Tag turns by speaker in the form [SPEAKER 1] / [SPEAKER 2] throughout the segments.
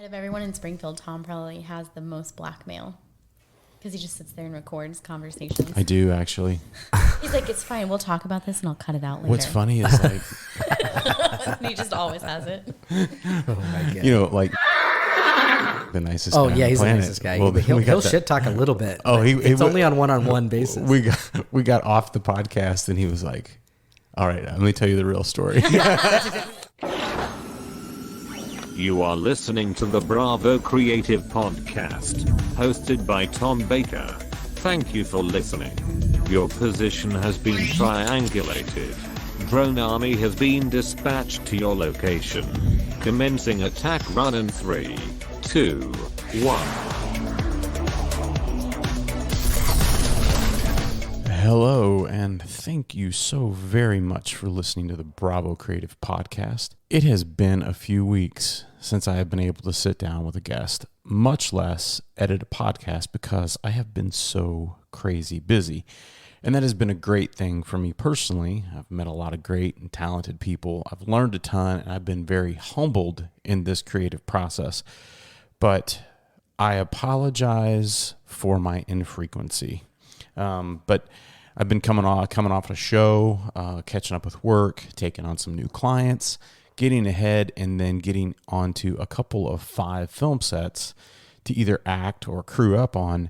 [SPEAKER 1] Out of everyone in Springfield, Tom probably has the most blackmail because he just sits there and records conversations.
[SPEAKER 2] I do, actually.
[SPEAKER 1] He's like, it's fine. We'll talk about this and I'll cut it out later.
[SPEAKER 2] What's funny is like...
[SPEAKER 1] He just always has it.
[SPEAKER 3] Oh, my God.
[SPEAKER 2] You know, like... the nicest guy on
[SPEAKER 3] yeah, he's
[SPEAKER 2] the
[SPEAKER 3] the
[SPEAKER 2] planet.
[SPEAKER 3] nicest guy.
[SPEAKER 2] Well,
[SPEAKER 3] But he'll shit talk a little bit.
[SPEAKER 2] Oh,
[SPEAKER 3] it's only on one-on-one basis.
[SPEAKER 2] We got off the podcast and he was like, all right, let me tell you the real story.
[SPEAKER 4] You are listening to the Bravo Creative Podcast, hosted by Tom Baker. Thank you for listening. Your position has been triangulated. Drone army has been dispatched to your location. Commencing attack run in 3, 2, 1.
[SPEAKER 2] Hello, and thank you so very much for listening to the Bravo Creative Podcast. It has been a few weeks since I have been able to sit down with a guest, much less edit a podcast because I have been so crazy busy. And that has been a great thing for me personally. I've met a lot of great and talented people. I've learned a ton, and I've been very humbled in this creative process. But I apologize for my infrequency. But I've been coming off a show, catching up with work, taking on some new clients, getting ahead, and then getting onto a couple of 5 film sets to either act or crew up on.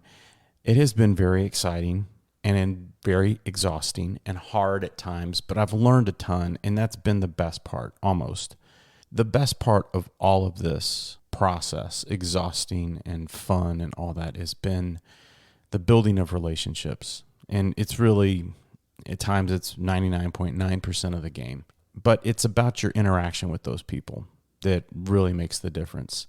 [SPEAKER 2] It has been very exciting and very exhausting and hard at times, but I've learned a ton, and that's been the best part, almost. The best part of all of this process, exhausting and fun and all that, has been the building of relationships. And it's really, at times, it's 99.9% of the game. But it's about your interaction with those people that really makes the difference.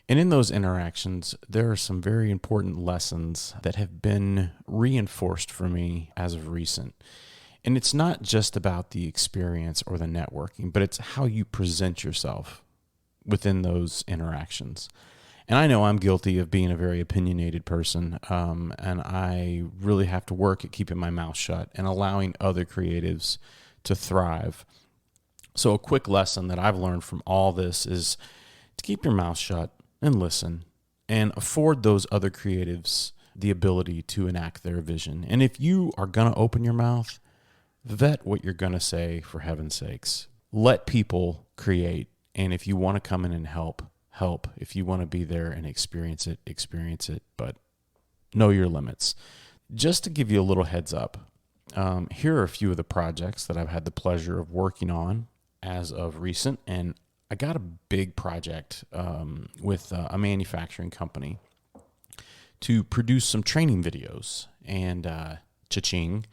[SPEAKER 2] And in those interactions, there are some very important lessons that have been reinforced for me as of recent. And it's not just about the experience or the networking, but it's how you present yourself within those interactions. And I know I'm guilty of being a very opinionated person, and I really have to work at keeping my mouth shut and allowing other creatives to thrive. So a quick lesson that I've learned from all this is to keep your mouth shut and listen and afford those other creatives the ability to enact their vision. And if you are going to open your mouth, vet what you're going to say, for heaven's sakes. Let people create. And if you want to come in and help. If you want to be there and experience it, but know your limits. Just to give you a little heads up, here are a few of the projects that I've had the pleasure of working on as of recent. And I got a big project with a manufacturing company to produce some training videos, and cha-ching.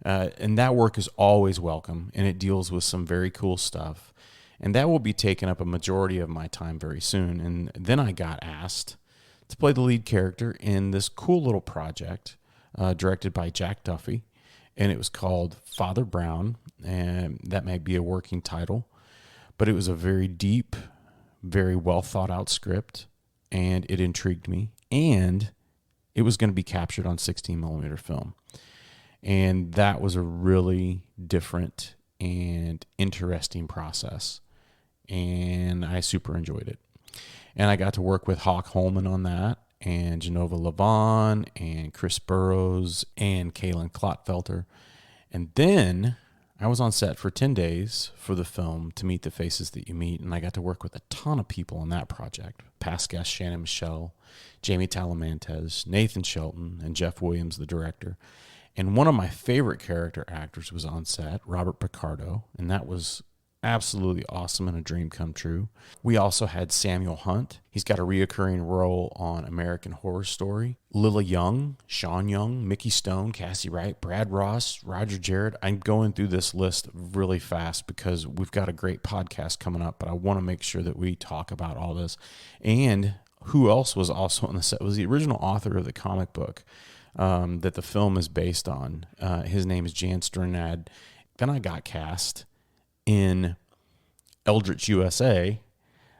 [SPEAKER 2] And that work is always welcome, and it deals with some very cool stuff. And that will be taking up a majority of my time very soon. And then I got asked to play the lead character in this cool little project directed by Jack Duffy. And it was called Father Brown. And that might be a working title. But it was a very deep, very well thought out script. And it intrigued me. And it was going to be captured on 16mm film. And that was a really different and interesting process. And I super enjoyed it. And I got to work with Hawk Holman on that, and Genova Levon, and Chris Burrows, and Kaylin Klotfelter. And then I was on set for 10 days for the film To Meet the Faces That You Meet, and I got to work with a ton of people on that project. Past guests Shannon Michelle, Jamie Talamantes, Nathan Shelton, and Jeff Williams, the director. And one of my favorite character actors was on set, Robert Picardo, and that was absolutely awesome and a dream come true. We also had Samuel Hunt. He's got a reoccurring role on American Horror Story. Lila Young, Sean Young, Mickey Stone, Cassie Wright, Brad Ross, Roger Jarrett. I'm going through this list really fast because we've got a great podcast coming up, but I want to make sure that we talk about all this. And who else was also on the set was the original author of the comic book that the film is based on. His name is Jan Sternad. Then I got cast in Eldritch USA.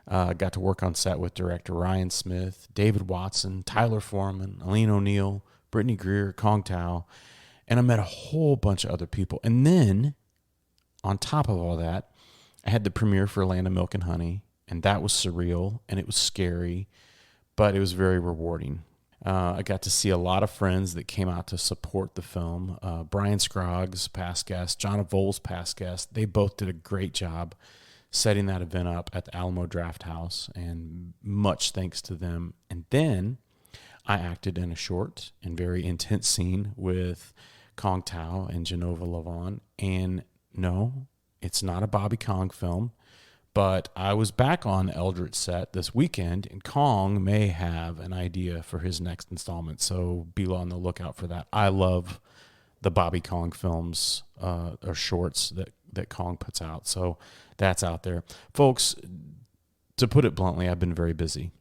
[SPEAKER 2] Got to work on set with director Ryan Smith, David Watson, Tyler Foreman, Aline O'Neill, Brittany Greer, Kong Tao, and I met a whole bunch of other people. And then, on top of all that, I had the premiere for Land of Milk and Honey, and that was surreal, and it was scary, but it was very rewarding. I got to see a lot of friends that came out to support the film. Brian Scroggs, past guest, John Voles, past guest. They both did a great job setting that event up at the Alamo Draft House, and much thanks to them. And then I acted in a short and very intense scene with Kong Tao and Genova Lavon. And no, it's not a Bobby Kong film, but I was back on Eldritch set this weekend, and Kong may have an idea for his next installment, so be on the lookout for that. I love the Bobby Kong films or shorts that Kong puts out, so that's out there. Folks, to put it bluntly, I've been very busy,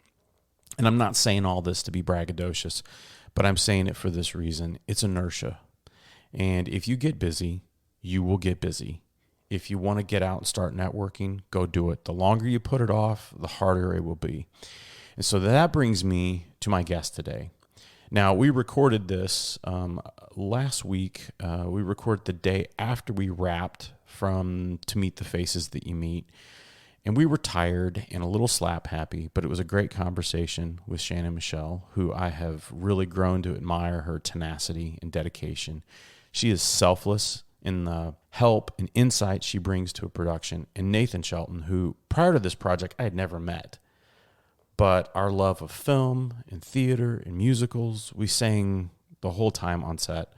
[SPEAKER 2] and I'm not saying all this to be braggadocious, but I'm saying it for this reason. It's inertia, and if you get busy, you will get busy. If you want to get out and start networking, go do it. The longer you put it off, the harder it will be. And so that brings me to my guest today. Now, we recorded this last week. We recorded the day after we wrapped from To Meet the Faces That You Meet. And we were tired and a little slap happy, but it was a great conversation with Shannon Michelle, who I have really grown to admire her tenacity and dedication. She is selfless in the help and insight she brings to a production. And Nathan Shelton, who prior to this project I had never met, but our love of film and theater and musicals, we sang the whole time on set.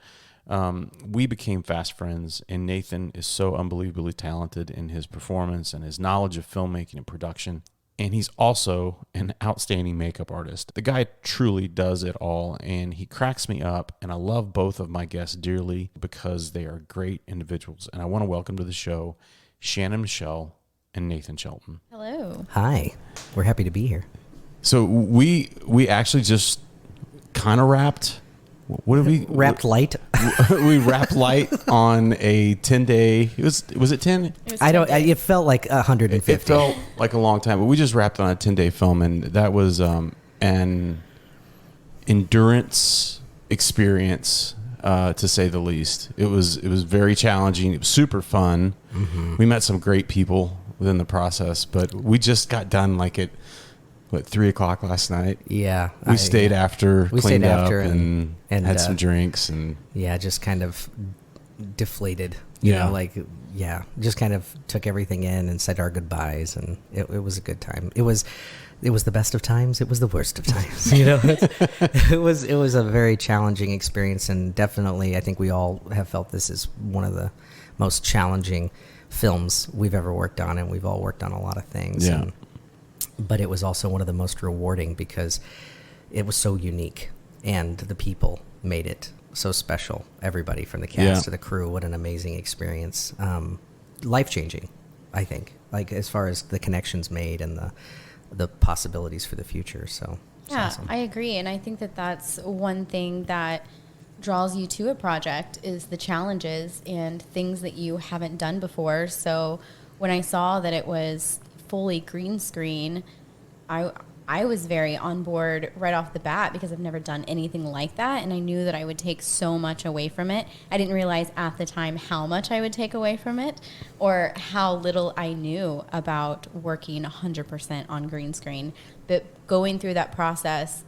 [SPEAKER 2] We became fast friends, and Nathan is so unbelievably talented in his performance and his knowledge of filmmaking and production. And he's also an outstanding makeup artist. The guy truly does it all, and he cracks me up. And I love both of my guests dearly because they are great individuals. And I want to welcome to the show Shannon Michelle and Nathan Shelton.
[SPEAKER 1] Hello.
[SPEAKER 3] Hi. We're happy to be here.
[SPEAKER 2] So we actually just kind of wrapped. What did we
[SPEAKER 3] Wrapped light.
[SPEAKER 2] We wrapped light on a 10-day. Was it 10?
[SPEAKER 3] It felt like 150.
[SPEAKER 2] It felt like a long time, but we just wrapped on a 10-day film, and that was an endurance experience, to say the least. It was very challenging. It was super fun. Mm-hmm. We met some great people within the process, but we just got done like at 3:00 last night.
[SPEAKER 3] Yeah,
[SPEAKER 2] we stayed after, cleaned up, and had some drinks, and
[SPEAKER 3] just kind of deflated. You know, just kind of took everything in and said our goodbyes, and it was a good time. It was the best of times. It was the worst of times. It was a very challenging experience, and definitely I think we all have felt this is one of the most challenging films we've ever worked on, and we've all worked on a lot of things.
[SPEAKER 2] Yeah.
[SPEAKER 3] But it was also one of the most rewarding because it was so unique, and the people made it so special. Everybody from the cast to the crew, what an amazing experience. Life-changing, I think, like as far as the connections made and the possibilities for the future. So it's awesome.
[SPEAKER 1] I agree. And I think that that's one thing that draws you to a project is the challenges and things that you haven't done before. So when I saw that it was fully green screen, I was very on board right off the bat because I've never done anything like that, and I knew that I would take so much away from it. I didn't realize at the time how much I would take away from it or how little I knew about working 100% on green screen. But going through that process,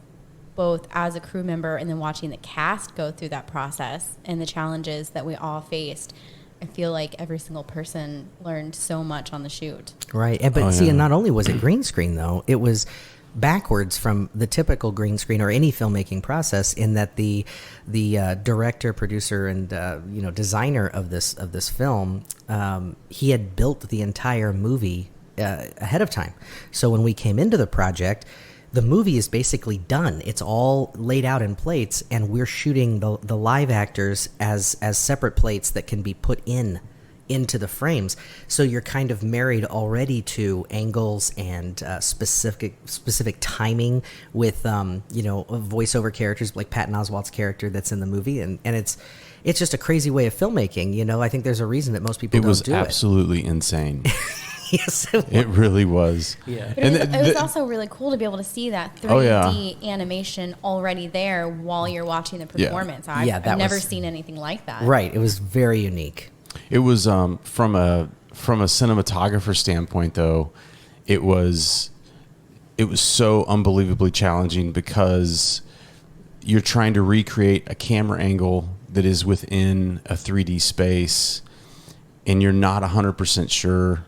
[SPEAKER 1] both as a crew member and then watching the cast go through that process and the challenges that we all faced, I feel like every single person learned so much on the shoot.
[SPEAKER 3] Right. And not only was it green screen, though, it was backwards from the typical green screen or any filmmaking process in that the director, producer, and designer of this film, he had built the entire movie ahead of time. So when we came into the project, the movie is basically done. It's all laid out in plates, and we're shooting the live actors as separate plates that can be put into the frames. So you're kind of married already to angles and specific timing with voiceover characters like Patton Oswalt's character that's in the movie, and it's just a crazy way of filmmaking. I think there's a reason that most people don't do it.
[SPEAKER 2] It was absolutely insane.
[SPEAKER 3] Yes,
[SPEAKER 2] it really was.
[SPEAKER 3] Yeah,
[SPEAKER 1] it was also really cool to be able to see that 3D animation already there while you're watching the performance.
[SPEAKER 3] Yeah.
[SPEAKER 1] I've never seen anything like that.
[SPEAKER 3] Right, it was very unique.
[SPEAKER 2] It was from a cinematographer standpoint, though. it was so unbelievably challenging because you're trying to recreate a camera angle that is within a 3D space, and you're not 100% sure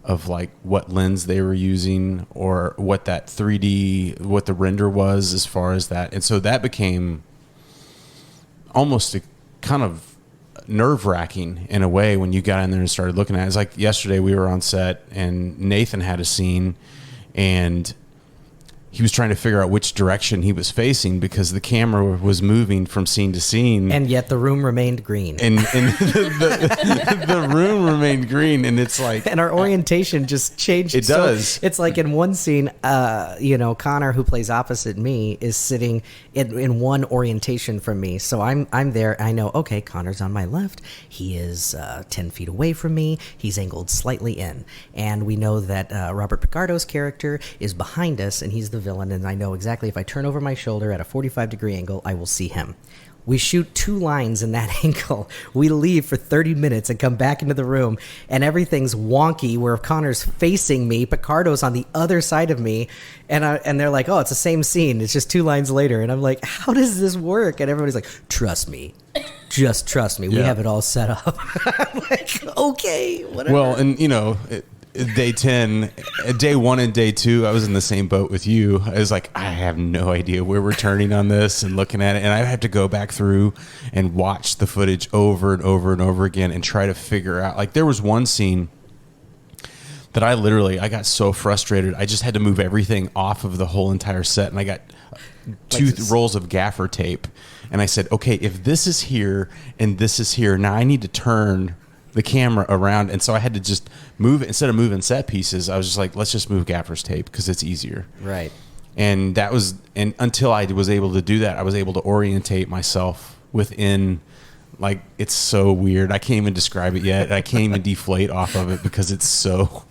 [SPEAKER 2] of like what lens they were using or what that 3D, what the render was as far as that. And so that became almost a kind of nerve-wracking in a way when you got in there and started looking at it. It's like yesterday we were on set and Nathan had a scene and he was trying to figure out which direction he was facing because the camera was moving from scene to scene.
[SPEAKER 3] And yet the room remained green.
[SPEAKER 2] And the room remained green, and it's like...
[SPEAKER 3] And our orientation just changed.
[SPEAKER 2] It does.
[SPEAKER 3] It's like in one scene, Connor, who plays opposite me, is sitting in one orientation from me. So I'm there. I know, okay, Connor's on my left. He is 10 feet away from me. He's angled slightly in. And we know that Robert Picardo's character is behind us, and he's the villain, and I know exactly if I turn over my shoulder at a 45-degree angle, I will see him. We shoot 2 lines in that angle. We leave for 30 minutes and come back into the room, and everything's wonky where Connor's facing me, Picardo's on the other side of me, and they're like, oh, it's the same scene. It's just 2 lines later. And I'm like, how does this work? And everybody's like, trust me. Just trust me. We have it all set up. I'm like, okay, whatever.
[SPEAKER 2] Well, and day 10, day 1 and day 2, I was in the same boat with you. I was like, I have no idea where we're turning on this and looking at it. And I have to go back through and watch the footage over and over and over again and try to figure out. Like, there was one scene that I got so frustrated. I just had to move everything off of the whole entire set. And I got 2 rolls of gaffer tape. And I said, okay, if this is here and this is here, now I need to turn the camera around. And so I had to just move it. Instead of moving set pieces, I was just like, let's just move gaffer's tape because it's easier.
[SPEAKER 3] Right.
[SPEAKER 2] And until I was able to do that, I was able to orientate myself within, like, it's so weird. I can't even describe it yet. I can't even deflate off of it because it's so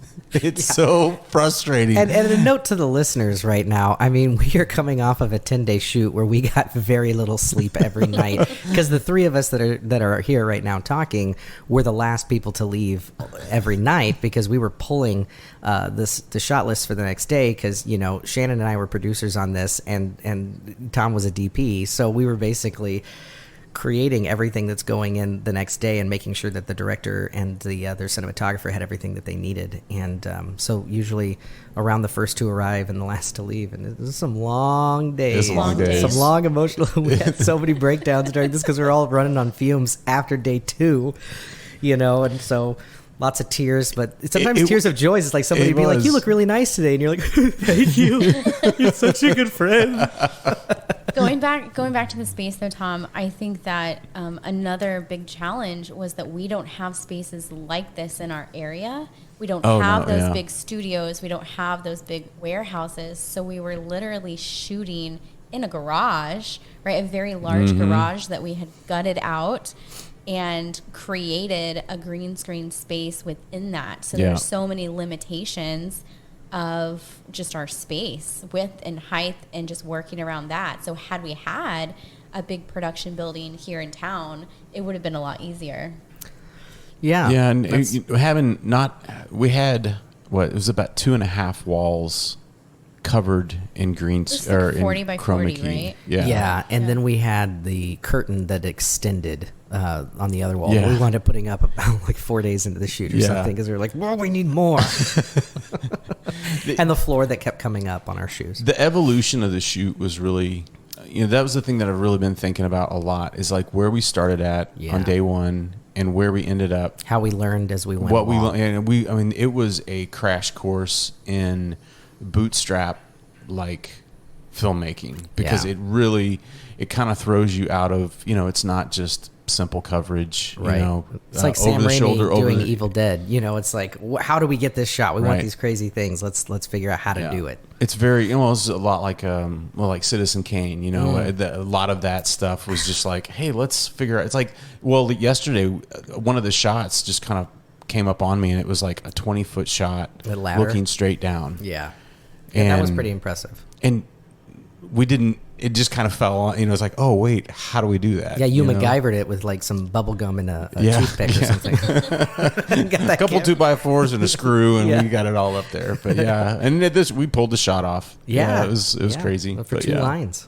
[SPEAKER 2] so frustrating.
[SPEAKER 3] And a note to the listeners right now, I mean, we are coming off of a 10-day shoot where we got very little sleep every night because the 3 of us that are here right now talking were the last people to leave every night because we were pulling the shot list for the next day because, Shannon and I were producers on this and Tom was a DP. So we were basically creating everything that's going in the next day and making sure that the director and the other cinematographer had everything that they needed. And so usually around the first to arrive and the last to leave. And it was some long days.
[SPEAKER 2] Some
[SPEAKER 3] long emotional. We had so many breakdowns during this because we were all running on fumes after day 2, and so lots of tears, but sometimes tears of joy. It's like somebody be like, you look really nice today. And you're like, thank you. You're such a good friend.
[SPEAKER 1] Going back to the space though, Tom, I think that another big challenge was that we don't have spaces like this in our area. We don't have those big studios. We don't have those big warehouses. So we were literally shooting in a garage, right? A very large garage that we had gutted out and created a green screen space within that. So there's so many limitations of just our space, width and height, and just working around that. So had we had a big production building here in town, it would have been a lot easier.
[SPEAKER 3] Yeah.
[SPEAKER 2] Yeah, and we had it was about 2.5 walls covered in green or like 40 by 40,
[SPEAKER 1] right?
[SPEAKER 3] Yeah, and then we had the curtain that extended on the other wall. We wound up putting up about like 4 days into the shoot or something because we were like, well, we need more. And the floor that kept coming up on our shoes.
[SPEAKER 2] The evolution of the shoot was really, that was the thing that I've really been thinking about a lot is like where we started at on day 1 and where we ended up.
[SPEAKER 3] How we learned as we went along.
[SPEAKER 2] And it was a crash course in bootstrap like filmmaking because it kind of throws you out of, it's not just simple coverage,
[SPEAKER 3] right? It's like Sam Raimi doing Evil Dead. It's like, how do we get this shot? We want these crazy things. Let's figure out how to do it.
[SPEAKER 2] It's very, it's a lot like like Citizen Kane. A lot of that stuff was just like, hey, let's figure out. It's like, yesterday one of the shots just kind of came up on me, and it was like a 20-foot shot looking straight down.
[SPEAKER 3] Yeah, and that was pretty impressive.
[SPEAKER 2] And we didn't. it just kind of fell on, it's like, oh wait, how do we do that?
[SPEAKER 3] Yeah, you MacGyvered it with like some bubble gum and a toothpick or something.
[SPEAKER 2] A couple 2x4s and a screw, and we got it all up there. But yeah, and we pulled the shot off.
[SPEAKER 3] Yeah,
[SPEAKER 2] it was crazy.
[SPEAKER 3] For 2 lines.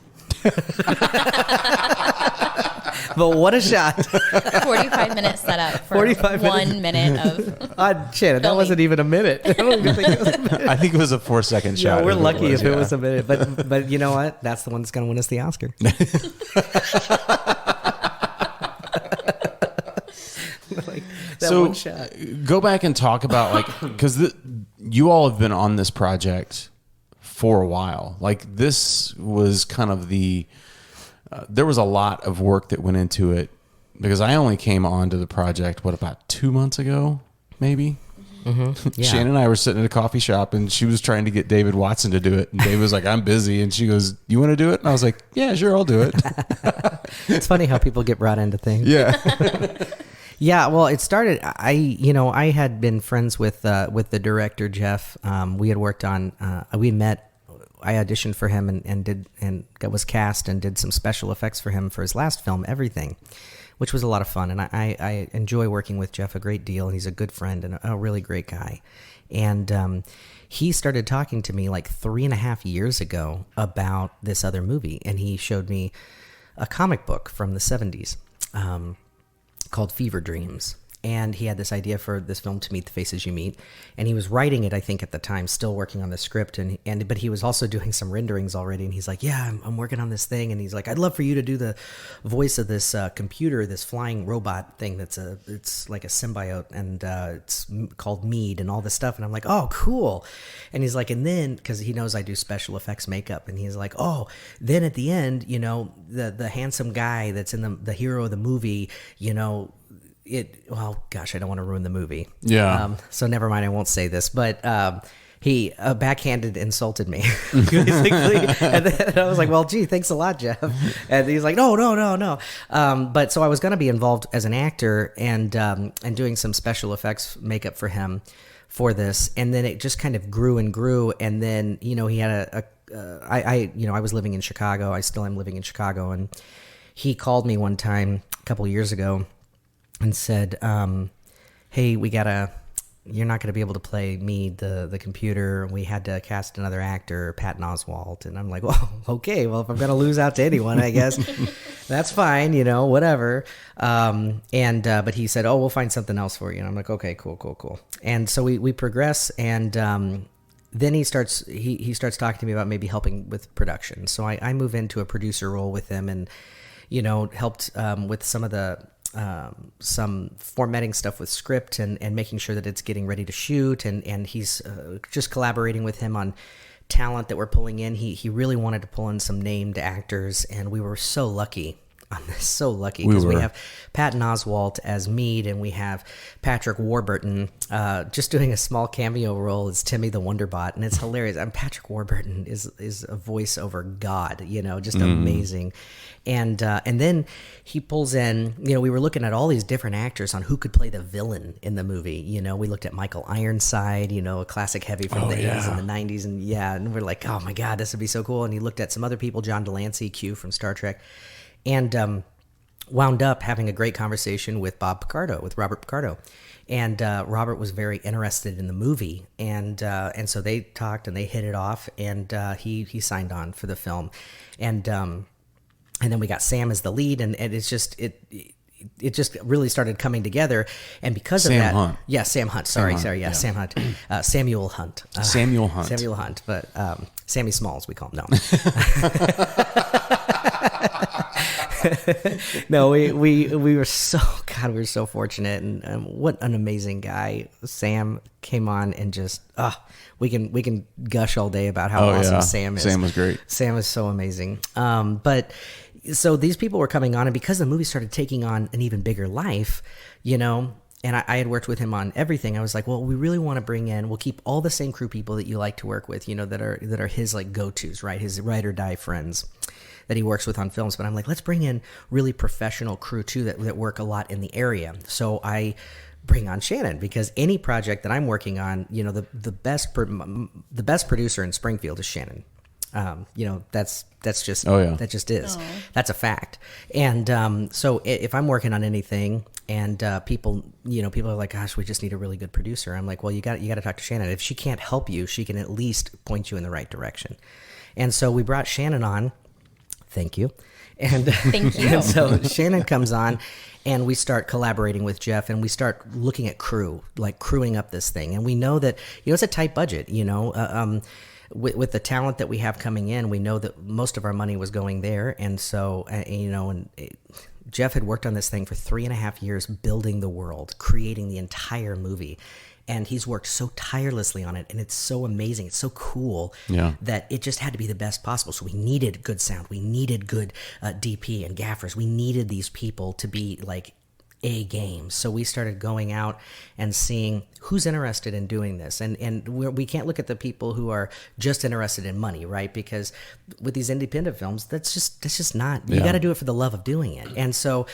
[SPEAKER 3] But what a shot.
[SPEAKER 1] 45-minute setup for 1 minute of
[SPEAKER 3] Shannon, that wasn't even a minute. I don't even think it was a minute.
[SPEAKER 2] I think it was a 4-second shot.
[SPEAKER 3] Yeah, we're lucky if it was a minute. But you know what? That's the one that's going to win us the Oscar.
[SPEAKER 2] So
[SPEAKER 3] one shot.
[SPEAKER 2] Go back and talk about because you all have been on this project for a while. Like this was kind of there was a lot of work that went into it because I only came onto the project, about 2 months ago, maybe?
[SPEAKER 3] Mm-hmm. Yeah.
[SPEAKER 2] Shannon and I were sitting at a coffee shop and she was trying to get David Watson to do it. And David was like, I'm busy. And she goes, you want to do it? And I was like, yeah, sure, I'll do it.
[SPEAKER 3] It's funny how people get brought into things.
[SPEAKER 2] Yeah.
[SPEAKER 3] Yeah, well, it started. I had been friends with the director Jeff. We had worked on. We met. I auditioned for him and was cast and did some special effects for him for his last film, Everything, which was a lot of fun. And I enjoy working with Jeff a great deal. And he's a good friend and a really great guy. And he started talking to me like 3.5 years ago about this other movie, and he showed me a comic book from the 70s. Called Fever Dreams. And he had this idea for this film, To Meet the Faces You Meet. And he was writing it, I think, at the time, still working on the script. But he was also doing some renderings already. And he's like, yeah, I'm working on this thing. And he's like, I'd love for you to do the voice of this computer, this flying robot thing it's like a symbiote. And it's called Mead and all this stuff. And I'm like, oh, cool. And he's like, and then, because he knows I do special effects makeup. And he's like, oh, then at the end, the handsome guy that's in the hero of the movie, well, gosh, I don't want to ruin the movie.
[SPEAKER 2] Yeah.
[SPEAKER 3] So never mind, I won't say this. But he backhanded insulted me, basically. And then I was like, well, gee, thanks a lot, Jeff. And he's like, no. But so I was going to be involved as an actor and doing some special effects makeup for him for this. And then it just kind of grew and grew. And then, he had I was living in Chicago. I still am living in Chicago. And he called me one time a couple years ago and said, hey, you're not going to be able to play me, the computer. We had to cast another actor, Patton Oswalt. And I'm like, well, okay, well, if I'm going to lose out to anyone, I guess that's fine, whatever. But he said, oh, we'll find something else for you. And I'm like, okay, cool. And so we progress, and then he starts talking to me about maybe helping with production. So I move into a producer role with him and, helped with some of the some formatting stuff with script and making sure that it's getting ready to shoot. And he's just collaborating with him on talent that we're pulling in. He really wanted to pull in some named actors, and we were so lucky on this. So lucky because we have Patton Oswalt as Mead, and we have Patrick Warburton just doing a small cameo role as Timmy the Wonderbot, and it's hilarious. And Patrick Warburton is a voiceover god, just amazing. And then he pulls in, we were looking at all these different actors on who could play the villain in the movie. We looked at Michael Ironside, a classic heavy from the 80s and the 90s. And we're like, oh my God, this would be so cool. And he looked at some other people, John Delancey, Q from Star Trek, and wound up having a great conversation with Robert Picardo. And Robert was very interested in the movie. And so they talked and they hit it off, and he signed on for the film. And then we got Sam as the lead, and it's just it just really started coming together. And because of that,
[SPEAKER 2] Hunt.
[SPEAKER 3] Yeah, Sam Hunt. Sorry, yeah. Sam Hunt, Samuel Hunt,
[SPEAKER 2] Samuel Hunt,
[SPEAKER 3] but Sammy Smalls we call him. No, we were so fortunate, and what an amazing guy. Sam came on and just we can gush all day about how awesome Sam is.
[SPEAKER 2] Sam was great.
[SPEAKER 3] Sam is so amazing. But so these people were coming on, and because the movie started taking on an even bigger life, and I had worked with him on Everything, I was like, well, we really want to we'll keep all the same crew people that you like to work with, that are his like go-tos, right? His ride or die friends that he works with on films. But I'm like, let's bring in really professional crew too that work a lot in the area. So I bring on Shannon, because any project that I'm working on, the best producer in Springfield is Shannon. That's just
[SPEAKER 2] Oh, yeah.
[SPEAKER 3] that just is.
[SPEAKER 1] Oh.
[SPEAKER 3] That's a fact. And so if I'm working on anything and people are like, gosh, we just need a really good producer. I'm like, well, you got to talk to Shannon. If she can't help you, she can at least point you in the right direction. And so we brought Shannon on. Thank you. And
[SPEAKER 1] Thank you.
[SPEAKER 3] And so Shannon comes on, and we start collaborating with Jeff, and we start looking at crewing up this thing. And we know that, it's a tight budget, with the talent that we have coming in, we know that most of our money was going there. And so, Jeff had worked on this thing for 3.5 years, building the world, creating the entire movie. And he's worked so tirelessly on it, and it's so amazing. It's so cool that it just had to be the best possible. So we needed good sound. We needed good DP and gaffers. We needed these people to be like A game. So we started going out and seeing who's interested in doing this. And we can't look at the people who are just interested in money, right? Because with these independent films, that's just not. You got to do it for the love of doing it. And so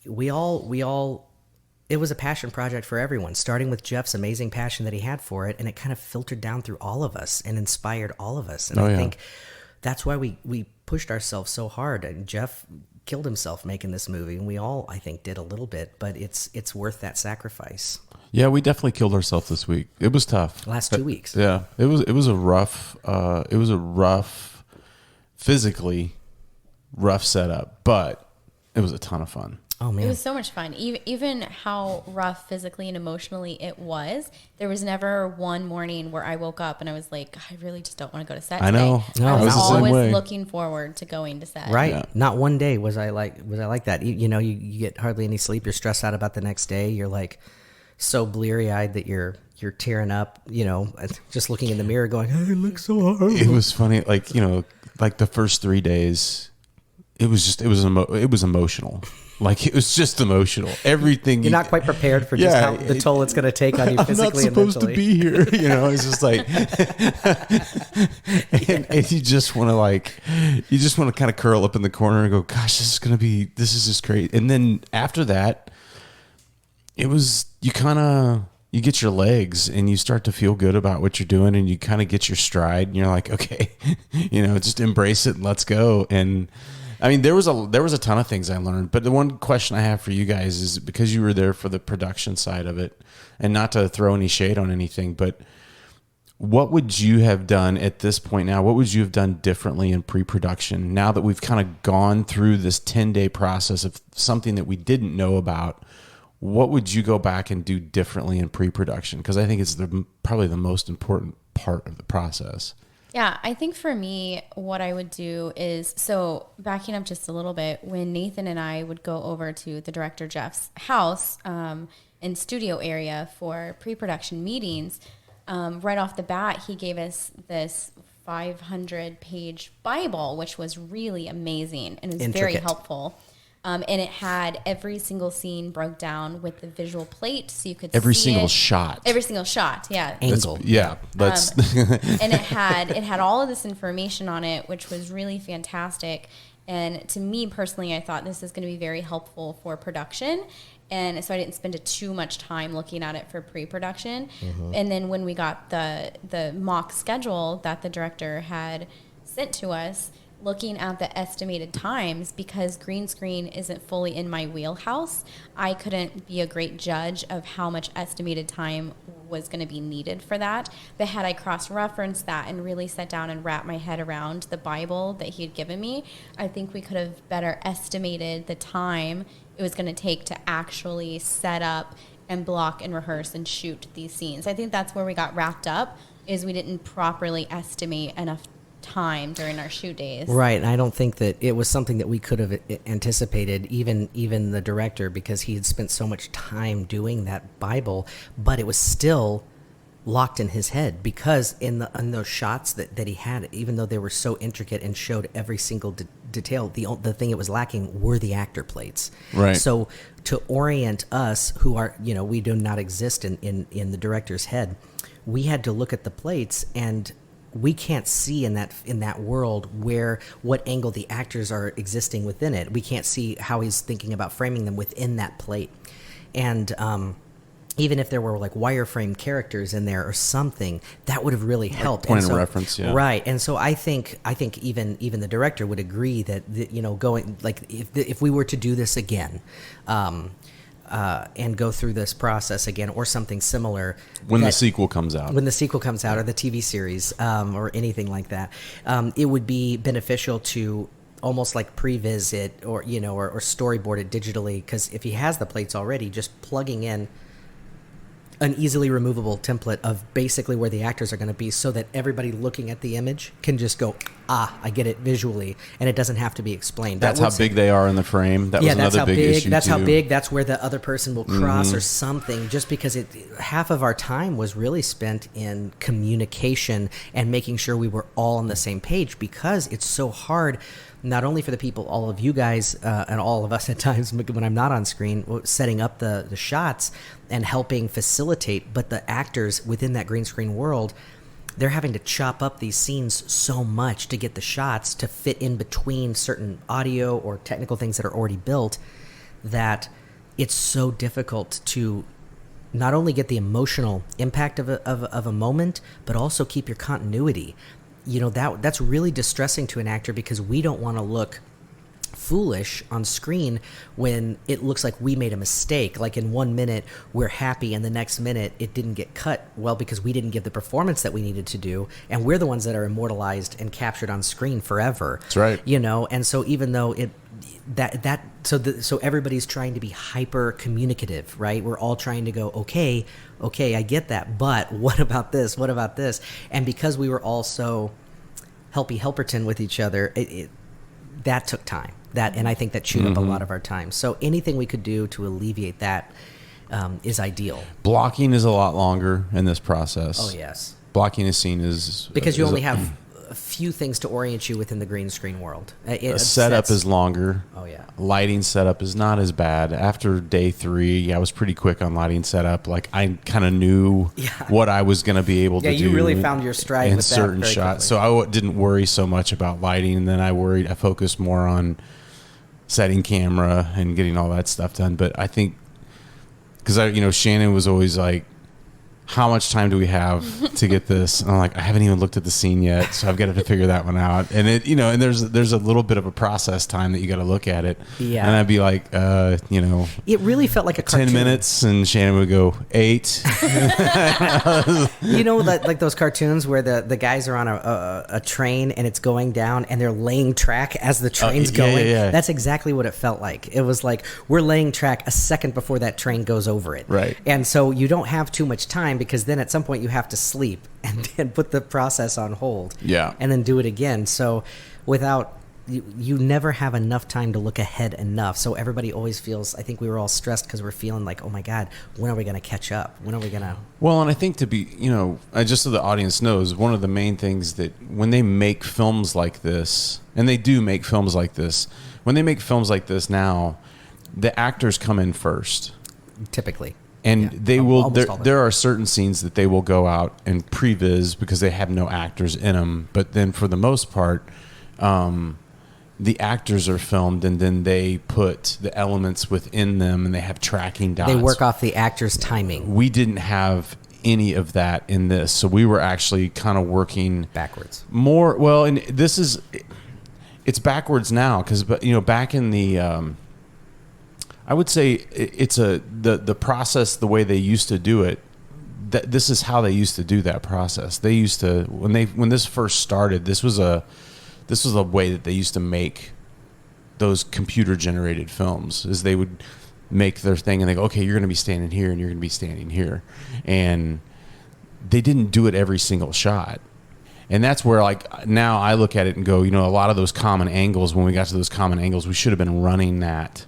[SPEAKER 3] we all. It was a passion project for everyone, starting with Jeff's amazing passion that he had for it, and it kind of filtered down through all of us and inspired all of us. And I think that's why we pushed ourselves so hard. And Jeff killed himself making this movie, and we all, I think, did a little bit, but it's worth that sacrifice.
[SPEAKER 2] Yeah, we definitely killed ourselves this week. It was tough.
[SPEAKER 3] Last 2 weeks.
[SPEAKER 2] Yeah, it was a rough, physically rough setup, but it was a ton of fun.
[SPEAKER 3] Oh man,
[SPEAKER 1] it was so much fun. Even how rough physically and emotionally it was, there was never one morning where I woke up and I was like, I really just don't want to go to set today.
[SPEAKER 2] I know.
[SPEAKER 3] No,
[SPEAKER 1] I was
[SPEAKER 3] the
[SPEAKER 2] same way.
[SPEAKER 1] always looking forward to going to set.
[SPEAKER 3] right?
[SPEAKER 2] Yeah.
[SPEAKER 3] Not one day was I like that. You get hardly any sleep. You're stressed out about the next day. You're like so bleary eyed that you're tearing up. Just looking in the mirror, going, "I look so horrible."
[SPEAKER 2] It was funny, like the first 3 days, it was emotional. Like, it was just emotional. Everything.
[SPEAKER 3] You're not quite prepared for just how the toll it's going to take on you physically
[SPEAKER 2] I'm not
[SPEAKER 3] and
[SPEAKER 2] supposed
[SPEAKER 3] mentally.
[SPEAKER 2] to be here. It's just like, and you just want to kind of curl up in the corner and go, gosh, this is just great. And then after that, it was, you get your legs and you start to feel good about what you're doing, and you kind of get your stride, and you're like, okay, just embrace it and let's go. And I mean, there was a ton of things I learned, but the one question I have for you guys is, because you were there for the production side of it, and not to throw any shade on anything, but what would you have done at this point now? What would you have done differently in pre-production now that we've kind of gone through this 10-day process of something that we didn't know about? What would you go back and do differently in pre-production? Because I think it's probably the most important part of the process.
[SPEAKER 1] Yeah, I think for me, what I would do is, so backing up just a little bit, when Nathan and I would go over to the director Jeff's house and studio area for pre-production meetings, right off the bat, he gave us this 500-page Bible, which was really amazing and it was very helpful. And it had every single scene broke down with the visual plate, so you could see
[SPEAKER 2] every single shot,
[SPEAKER 1] yeah,
[SPEAKER 3] Angle.
[SPEAKER 1] and it had all of this information on it, which was really fantastic. And to me personally, I thought this is going to be very helpful for production. And so I didn't spend too much time looking at it for pre-production. Mm-hmm. And then when we got the mock schedule that the director had sent to us, looking at the estimated times, because green screen isn't fully in my wheelhouse, I couldn't be a great judge of how much estimated time was going to be needed for that. But had I cross-referenced that and really sat down and wrapped my head around the Bible that he had given me, I think we could have better estimated the time it was going to take to actually set up and block and rehearse and shoot these scenes. I think that's where we got wrapped up, is we didn't properly estimate enough time during our shoot days.
[SPEAKER 3] Right, and I don't think that it was something that we could have anticipated, even the director, because he had spent so much time doing that Bible, but it was still locked in his head, because in those shots that he had, even though they were so intricate and showed every single detail, the thing it was lacking were the actor plates.
[SPEAKER 2] Right. So
[SPEAKER 3] to orient us, who are, we do not exist in the director's head, we had to look at the plates, and we can't see in that world what angle the actors are existing within it. We can't see how he's thinking about framing them within that plate. And even if there were like wireframe characters in there or something, that would have really helped.
[SPEAKER 2] Point
[SPEAKER 3] and
[SPEAKER 2] of reference, yeah.
[SPEAKER 3] Right. And so I think even the director would agree that, going like if we were to do this again, and go through this process again or something similar.
[SPEAKER 2] When the sequel comes out.
[SPEAKER 3] When the sequel comes out or the TV series or anything like that, it would be beneficial to almost like pre-visit or storyboard it digitally, because if he has the plates already, just plugging in an easily removable template of basically where the actors are going to be, so that everybody looking at the image can just go, I get it visually, and it doesn't have to be explained.
[SPEAKER 2] That's how big they are in the frame. That was another big issue.
[SPEAKER 3] That's how big. That's where the other person will cross or something. Just because half of our time was really spent in communication and making sure we were all on the same page, because it's so hard. Not only for the people, all of you guys and all of us at times when I'm not on screen, setting up the shots and helping facilitate, but the actors within that green screen world, they're having to chop up these scenes so much to get the shots to fit in between certain audio or technical things that are already built, that it's so difficult to not only get the emotional impact of a moment, but also keep your continuity. That's really distressing to an actor, because we don't want to look foolish on screen when it looks like we made a mistake. Like in 1 minute we're happy and the next minute it didn't get cut well because we didn't give the performance that we needed to do, and we're the ones that are immortalized and captured on screen forever.
[SPEAKER 2] That's right.
[SPEAKER 3] And so even though so everybody's trying to be hyper communicative, right? We're all trying to go, okay, I get that, but what about this? What about this? And because we were all so helperton with each other, that took time. And I think that chewed up a lot of our time. So anything we could do to alleviate that is ideal.
[SPEAKER 2] Blocking is a lot longer in this process.
[SPEAKER 3] Oh, yes.
[SPEAKER 2] Blocking a scene is...
[SPEAKER 3] Because you only have a few things to orient you within the green screen world.
[SPEAKER 2] A setup is longer.
[SPEAKER 3] Oh, yeah.
[SPEAKER 2] Lighting setup is not as bad. After day 3, I was pretty quick on lighting setup. Like, I kind of knew what I was going to be able to do.
[SPEAKER 3] Yeah, you really found your stride with
[SPEAKER 2] certain
[SPEAKER 3] that
[SPEAKER 2] shots. So I didn't worry so much about lighting. And then I focused more on setting camera and getting all that stuff done. But I think, because Shannon was always like, how much time do we have to get this? And I'm like, I haven't even looked at the scene yet, so I've got to figure that one out. And and there's a little bit of a process time that you got to look at it.
[SPEAKER 3] Yeah.
[SPEAKER 2] And I'd be like,
[SPEAKER 3] it really felt like a cartoon.
[SPEAKER 2] 10 minutes, and Shannon would go 8.
[SPEAKER 3] Like those cartoons where the guys are on a train and it's going down and they're laying track as the train's going.
[SPEAKER 2] Yeah.
[SPEAKER 3] That's exactly what it felt like. It was like we're laying track a second before that train goes over it.
[SPEAKER 2] Right.
[SPEAKER 3] And so you don't have too much time, because then at some point you have to sleep and then put the process on hold.
[SPEAKER 2] Yeah.
[SPEAKER 3] And then do it again. So you never have enough time to look ahead enough. So everybody always feels, I think we were all stressed because we're feeling like, oh my God, when are we going to catch up? When are we going to...
[SPEAKER 2] Well, and I think to be, just so the audience knows, one of the main things that when they make films like this, and they do make films like this, when they make films like this now, the actors come in first.
[SPEAKER 3] Typically.
[SPEAKER 2] And they will. There are certain scenes that they will go out and previs because they have no actors in them. But then, for the most part, the actors are filmed, and then they put the elements within them, and they have tracking dots.
[SPEAKER 3] They work off the actors' timing.
[SPEAKER 2] We didn't have any of that in this, so we were actually kind of working
[SPEAKER 3] backwards.
[SPEAKER 2] More well, and it's backwards now because back in the. I would say it's the process, the way they used to do it. That this is how they used to do that process. They used to when this first started. This was a way that they used to make those computer generated films. Is they would make their thing and they go, okay, you're going to be standing here and you're going to be standing here, and they didn't do it every single shot. And that's where, like, now I look at it and go, a lot of those common angles. When we got to those common angles, we should have been running that.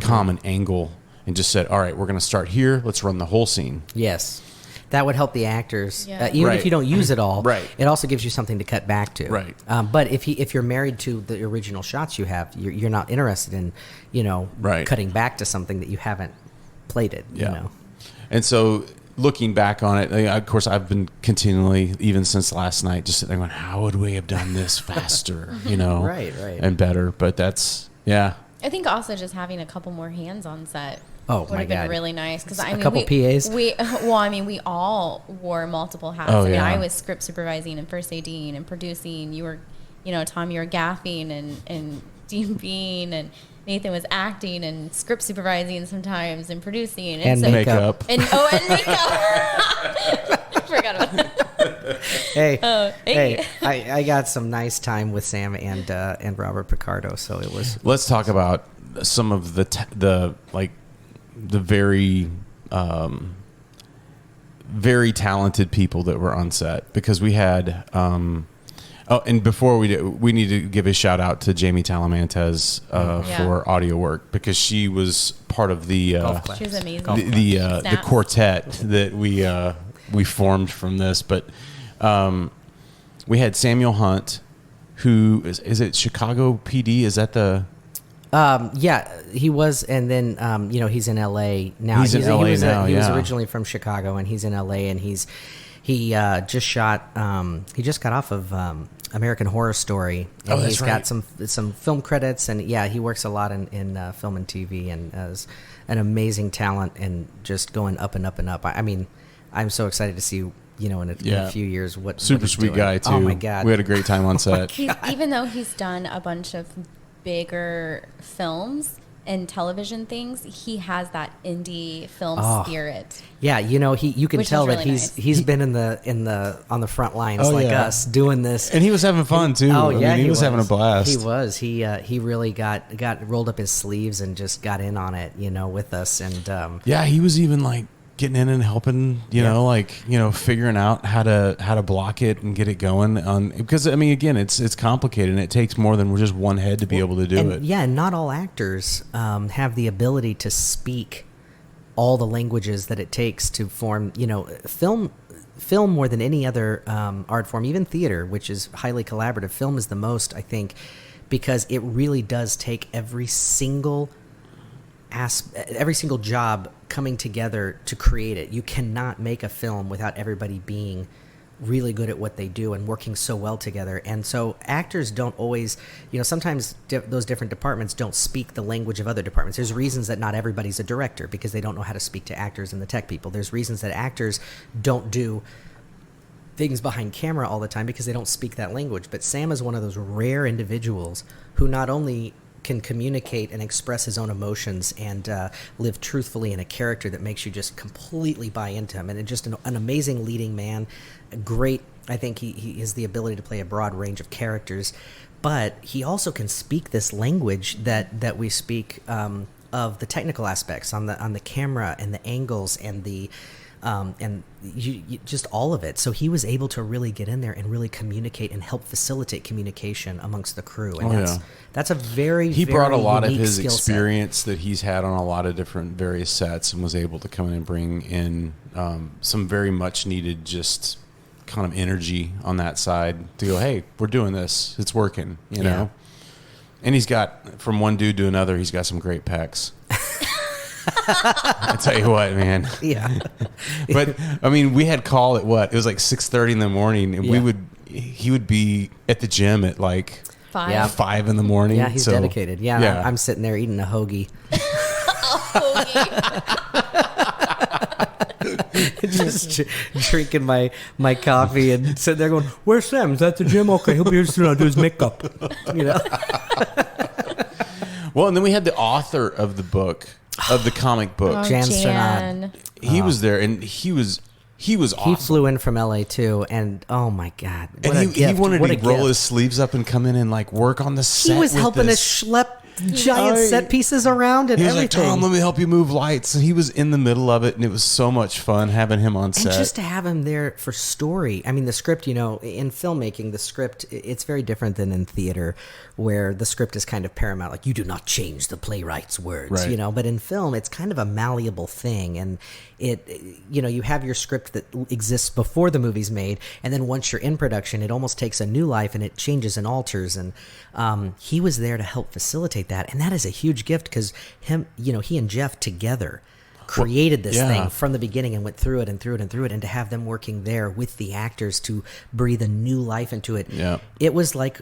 [SPEAKER 2] Common angle and just said, all right, we're going to start here. Let's run the whole scene.
[SPEAKER 3] Yes. That would help the actors.
[SPEAKER 1] Yeah.
[SPEAKER 3] Even if you don't use it all,
[SPEAKER 2] right.
[SPEAKER 3] It also gives you something to cut back to.
[SPEAKER 2] Right.
[SPEAKER 3] But if you're married to the original shots you have, you're not interested in, cutting back to something that you haven't played it.
[SPEAKER 2] And so looking back on it, of course, I've been continually, even since last night, just sitting there going, how would we have done this faster,
[SPEAKER 3] Right.
[SPEAKER 2] And better. But that's,
[SPEAKER 1] I think also just having a couple more hands on set
[SPEAKER 3] Oh,
[SPEAKER 1] would
[SPEAKER 3] my
[SPEAKER 1] have been
[SPEAKER 3] God.
[SPEAKER 1] really nice because
[SPEAKER 3] A couple PAs?
[SPEAKER 1] We all wore multiple hats.
[SPEAKER 2] Oh,
[SPEAKER 1] I mean,
[SPEAKER 2] yeah.
[SPEAKER 1] I was script supervising and first ADing and producing. You were, Tom, you were gaffing and DPing, and Nathan was acting and script supervising sometimes and producing
[SPEAKER 3] And
[SPEAKER 1] so,
[SPEAKER 3] makeup.
[SPEAKER 1] and makeup. I forgot about that.
[SPEAKER 3] Hey, I got some nice time with Sam and Robert Picardo, so it was.
[SPEAKER 2] Let's talk about some of the very very talented people that were on set, because we had and before we do, we need to give a shout out to Jamie Talamantes for audio work, because she was part of the
[SPEAKER 1] She was amazing.
[SPEAKER 2] the quartet that we formed from this. But we had Samuel Hunt, who is it Chicago PD? Is that the
[SPEAKER 3] Yeah, he was, and then he's in LA now.
[SPEAKER 2] He's in LA now.
[SPEAKER 3] He was
[SPEAKER 2] yeah.
[SPEAKER 3] originally from Chicago, and he's in LA, and he just shot. He just got off of American Horror Story, and
[SPEAKER 2] that's
[SPEAKER 3] he's
[SPEAKER 2] right.
[SPEAKER 3] got some film credits, and he works a lot in film and TV, and as an amazing talent, and just going up and up and up. I mean, I'm so excited to see. In a few years, what
[SPEAKER 2] super
[SPEAKER 3] he's
[SPEAKER 2] sweet
[SPEAKER 3] doing.
[SPEAKER 2] guy too.
[SPEAKER 3] Oh my God,
[SPEAKER 2] we had a great time on set.
[SPEAKER 1] Even though he's done a bunch of bigger films and television things, he has that indie film spirit.
[SPEAKER 3] Yeah, you can
[SPEAKER 1] Which
[SPEAKER 3] tell
[SPEAKER 1] is
[SPEAKER 3] that
[SPEAKER 1] really
[SPEAKER 3] he's been on the front lines us doing this.
[SPEAKER 2] And he was having fun too.
[SPEAKER 3] Oh yeah,
[SPEAKER 2] he was having a blast.
[SPEAKER 3] He was. He really got rolled up his sleeves and just got in on it, with us. And
[SPEAKER 2] he was even like getting in and helping, figuring out how to block it and get it going because I mean, again, it's complicated and it takes more than just one head to be able to do it.
[SPEAKER 3] Yeah, not all actors have the ability to speak all the languages that it takes to form, film more than any other art form, even theater, which is highly collaborative. Film is the most, I think, because it really does take every single job coming together to create it. You cannot make a film without everybody being really good at what they do and working so well together. And so actors don't always, sometimes those different departments don't speak the language of other departments. There's reasons that not everybody's a director because they don't know how to speak to actors and the tech people. There's reasons that actors don't do things behind camera all the time because they don't speak that language. But Sam is one of those rare individuals who not only can communicate and express his own emotions and live truthfully in a character that makes you just completely buy into him. And just an amazing leading man. Great. I think he has the ability to play a broad range of characters, but he also can speak this language that we speak of the technical aspects on the camera and the angles and the and you just all of it. So he was able to really get in there and really communicate and help facilitate communication amongst the crew. And that's a very,
[SPEAKER 2] he
[SPEAKER 3] very
[SPEAKER 2] brought a lot of
[SPEAKER 3] unique
[SPEAKER 2] his
[SPEAKER 3] skill set.
[SPEAKER 2] experience that he's had on a lot of different various sets and was able to come in and bring in some very much needed just kind of energy on that side to go, hey, we're doing this. It's working, you know? And he's got, from one dude to another, he's got some great pecs. I tell you what, man.
[SPEAKER 3] Yeah.
[SPEAKER 2] But I mean, we had call at what? It was like 6:30 in the morning, and he would be at the gym at like 5 in the morning.
[SPEAKER 3] Yeah, he's dedicated. Yeah. I'm sitting there eating a hoagie. Just drinking my coffee and sitting there going, "Where's Sam? Is that the gym? Okay, he'll be here soon. I'll do his makeup."
[SPEAKER 2] Well, and then we had the author of the book, of the comic book,
[SPEAKER 1] Jan.
[SPEAKER 2] He was there, and he was awesome.
[SPEAKER 3] He flew in from LA too, and oh my God, what
[SPEAKER 2] and he wanted
[SPEAKER 3] what
[SPEAKER 2] to roll
[SPEAKER 3] gift.
[SPEAKER 2] his sleeves up and come in and like work on the set.
[SPEAKER 3] He was
[SPEAKER 2] with
[SPEAKER 3] helping
[SPEAKER 2] us.
[SPEAKER 3] us schlep giant set pieces around and
[SPEAKER 2] he was
[SPEAKER 3] everything.
[SPEAKER 2] like, Tom, let me help you move lights. And he was in the middle of it, and it was so much fun having him on set.
[SPEAKER 3] And just to have him there for story. I mean, the script, in filmmaking, the script, it's very different than in theater, where the script is kind of paramount. Like, you do not change the playwright's words,
[SPEAKER 2] right.
[SPEAKER 3] But in film, it's kind of a malleable thing. And you have your script that exists before the movie's made, and then once you're in production, it almost takes a new life and it changes and alters. And he was there to help facilitate that, and that is a huge gift because he and Jeff together created this thing from the beginning and went through it and through it and through it, and to have them working there with the actors to breathe a new life into it.
[SPEAKER 2] Yeah.
[SPEAKER 3] It was like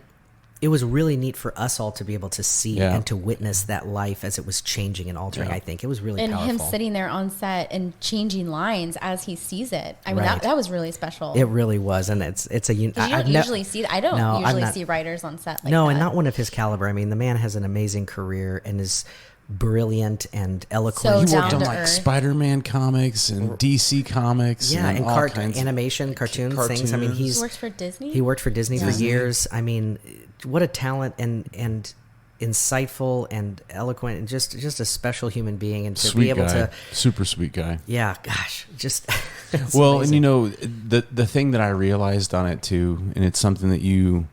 [SPEAKER 3] it was really neat for us all to be able to see
[SPEAKER 2] Yeah.
[SPEAKER 3] and to witness that life as it was changing and altering.
[SPEAKER 2] Yeah.
[SPEAKER 3] I think it was really
[SPEAKER 1] And
[SPEAKER 3] powerful.
[SPEAKER 1] him sitting there on set and changing lines as he sees it. I mean,
[SPEAKER 3] Right.
[SPEAKER 1] that was really special.
[SPEAKER 3] It really was, and it's a.
[SPEAKER 1] 'Cause you don't usually see that. I don't
[SPEAKER 3] No, I'm
[SPEAKER 1] usually
[SPEAKER 3] not-
[SPEAKER 1] see writers on set like
[SPEAKER 3] no,
[SPEAKER 1] that.
[SPEAKER 3] and not one of his caliber. I mean, the man has an amazing career and is brilliant and eloquent.
[SPEAKER 1] So
[SPEAKER 2] He worked
[SPEAKER 1] down
[SPEAKER 2] on
[SPEAKER 1] to
[SPEAKER 2] like
[SPEAKER 1] earth.
[SPEAKER 2] Spider-Man comics and DC comics.
[SPEAKER 3] Yeah, and
[SPEAKER 2] all kinds of
[SPEAKER 3] animation, cartoons, things. I mean,
[SPEAKER 2] cartoons.
[SPEAKER 1] He works for Disney?
[SPEAKER 3] He worked for Disney for
[SPEAKER 2] Disney.
[SPEAKER 3] years. I mean, what a talent and insightful and eloquent and just a special human being, and to
[SPEAKER 2] sweet
[SPEAKER 3] be able
[SPEAKER 2] guy.
[SPEAKER 3] to,
[SPEAKER 2] Super sweet guy.
[SPEAKER 3] yeah, gosh, just it's
[SPEAKER 2] Well,
[SPEAKER 3] amazing.
[SPEAKER 2] and you know, the thing that I realized on it too, and it's something that you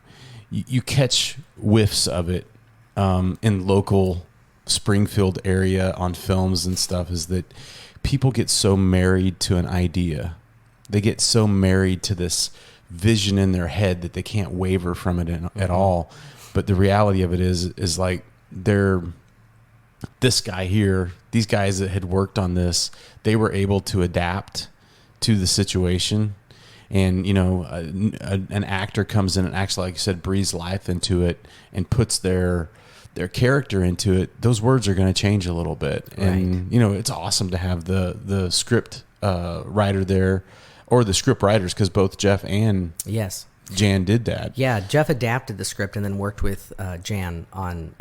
[SPEAKER 2] catch whiffs of it in local Springfield area on films and stuff, is that people get so married to an idea. They get so married to this vision in their head that they can't waver from it at all. But the reality of it is like this guy here, these guys that had worked on this, they were able to adapt to the situation. And, you know, an actor comes in and actually, like you said, breathes life into it and puts their character into it. Those words are going to change a little bit. And, you know, it's awesome to have the script writer there, or the script writers, because both Jeff and
[SPEAKER 3] yes,
[SPEAKER 2] Jan did that.
[SPEAKER 3] yeah. Jeff adapted the script and then worked with Jan on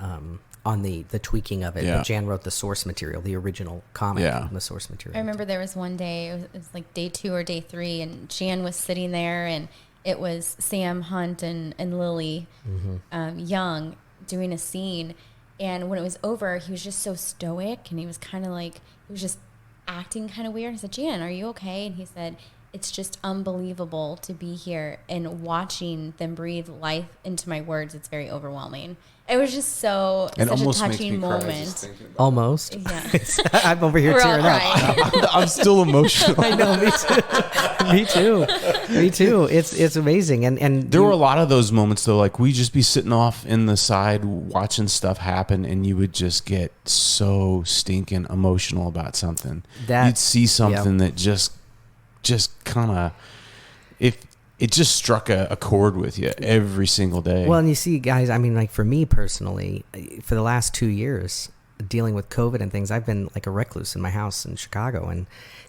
[SPEAKER 3] the tweaking of it.
[SPEAKER 2] Yeah.
[SPEAKER 3] But Jan wrote the source material, the original comic,
[SPEAKER 2] Yeah.
[SPEAKER 3] the source material.
[SPEAKER 1] I remember there was one day, it was like day 2 or day 3, and Jan was sitting there, and it was Sam Hunt and Lily Young doing a scene. And when it was over, he was just so stoic, and he was kind of like, he was just acting kind of weird. I said, Jan, are you okay? And he said, it's just unbelievable to be here and watching them breathe life into my words. It's very overwhelming. It was just such a touching moment.
[SPEAKER 3] Almost.
[SPEAKER 1] Yeah.
[SPEAKER 3] I'm over here
[SPEAKER 1] We're all
[SPEAKER 3] tearing up.
[SPEAKER 1] crying.
[SPEAKER 2] I'm still emotional.
[SPEAKER 3] I know, me too. Me too. It's amazing, and
[SPEAKER 2] There were a lot of those moments though, like we just be sitting off in the side watching stuff happen, and you would just get so stinking emotional about something. You'd see something that just kind of, it just struck a chord with you every single day.
[SPEAKER 3] Well, and you see, guys, I mean, like for me personally, for the last 2 years, dealing with COVID and things, I've been like a recluse in my house in Chicago, and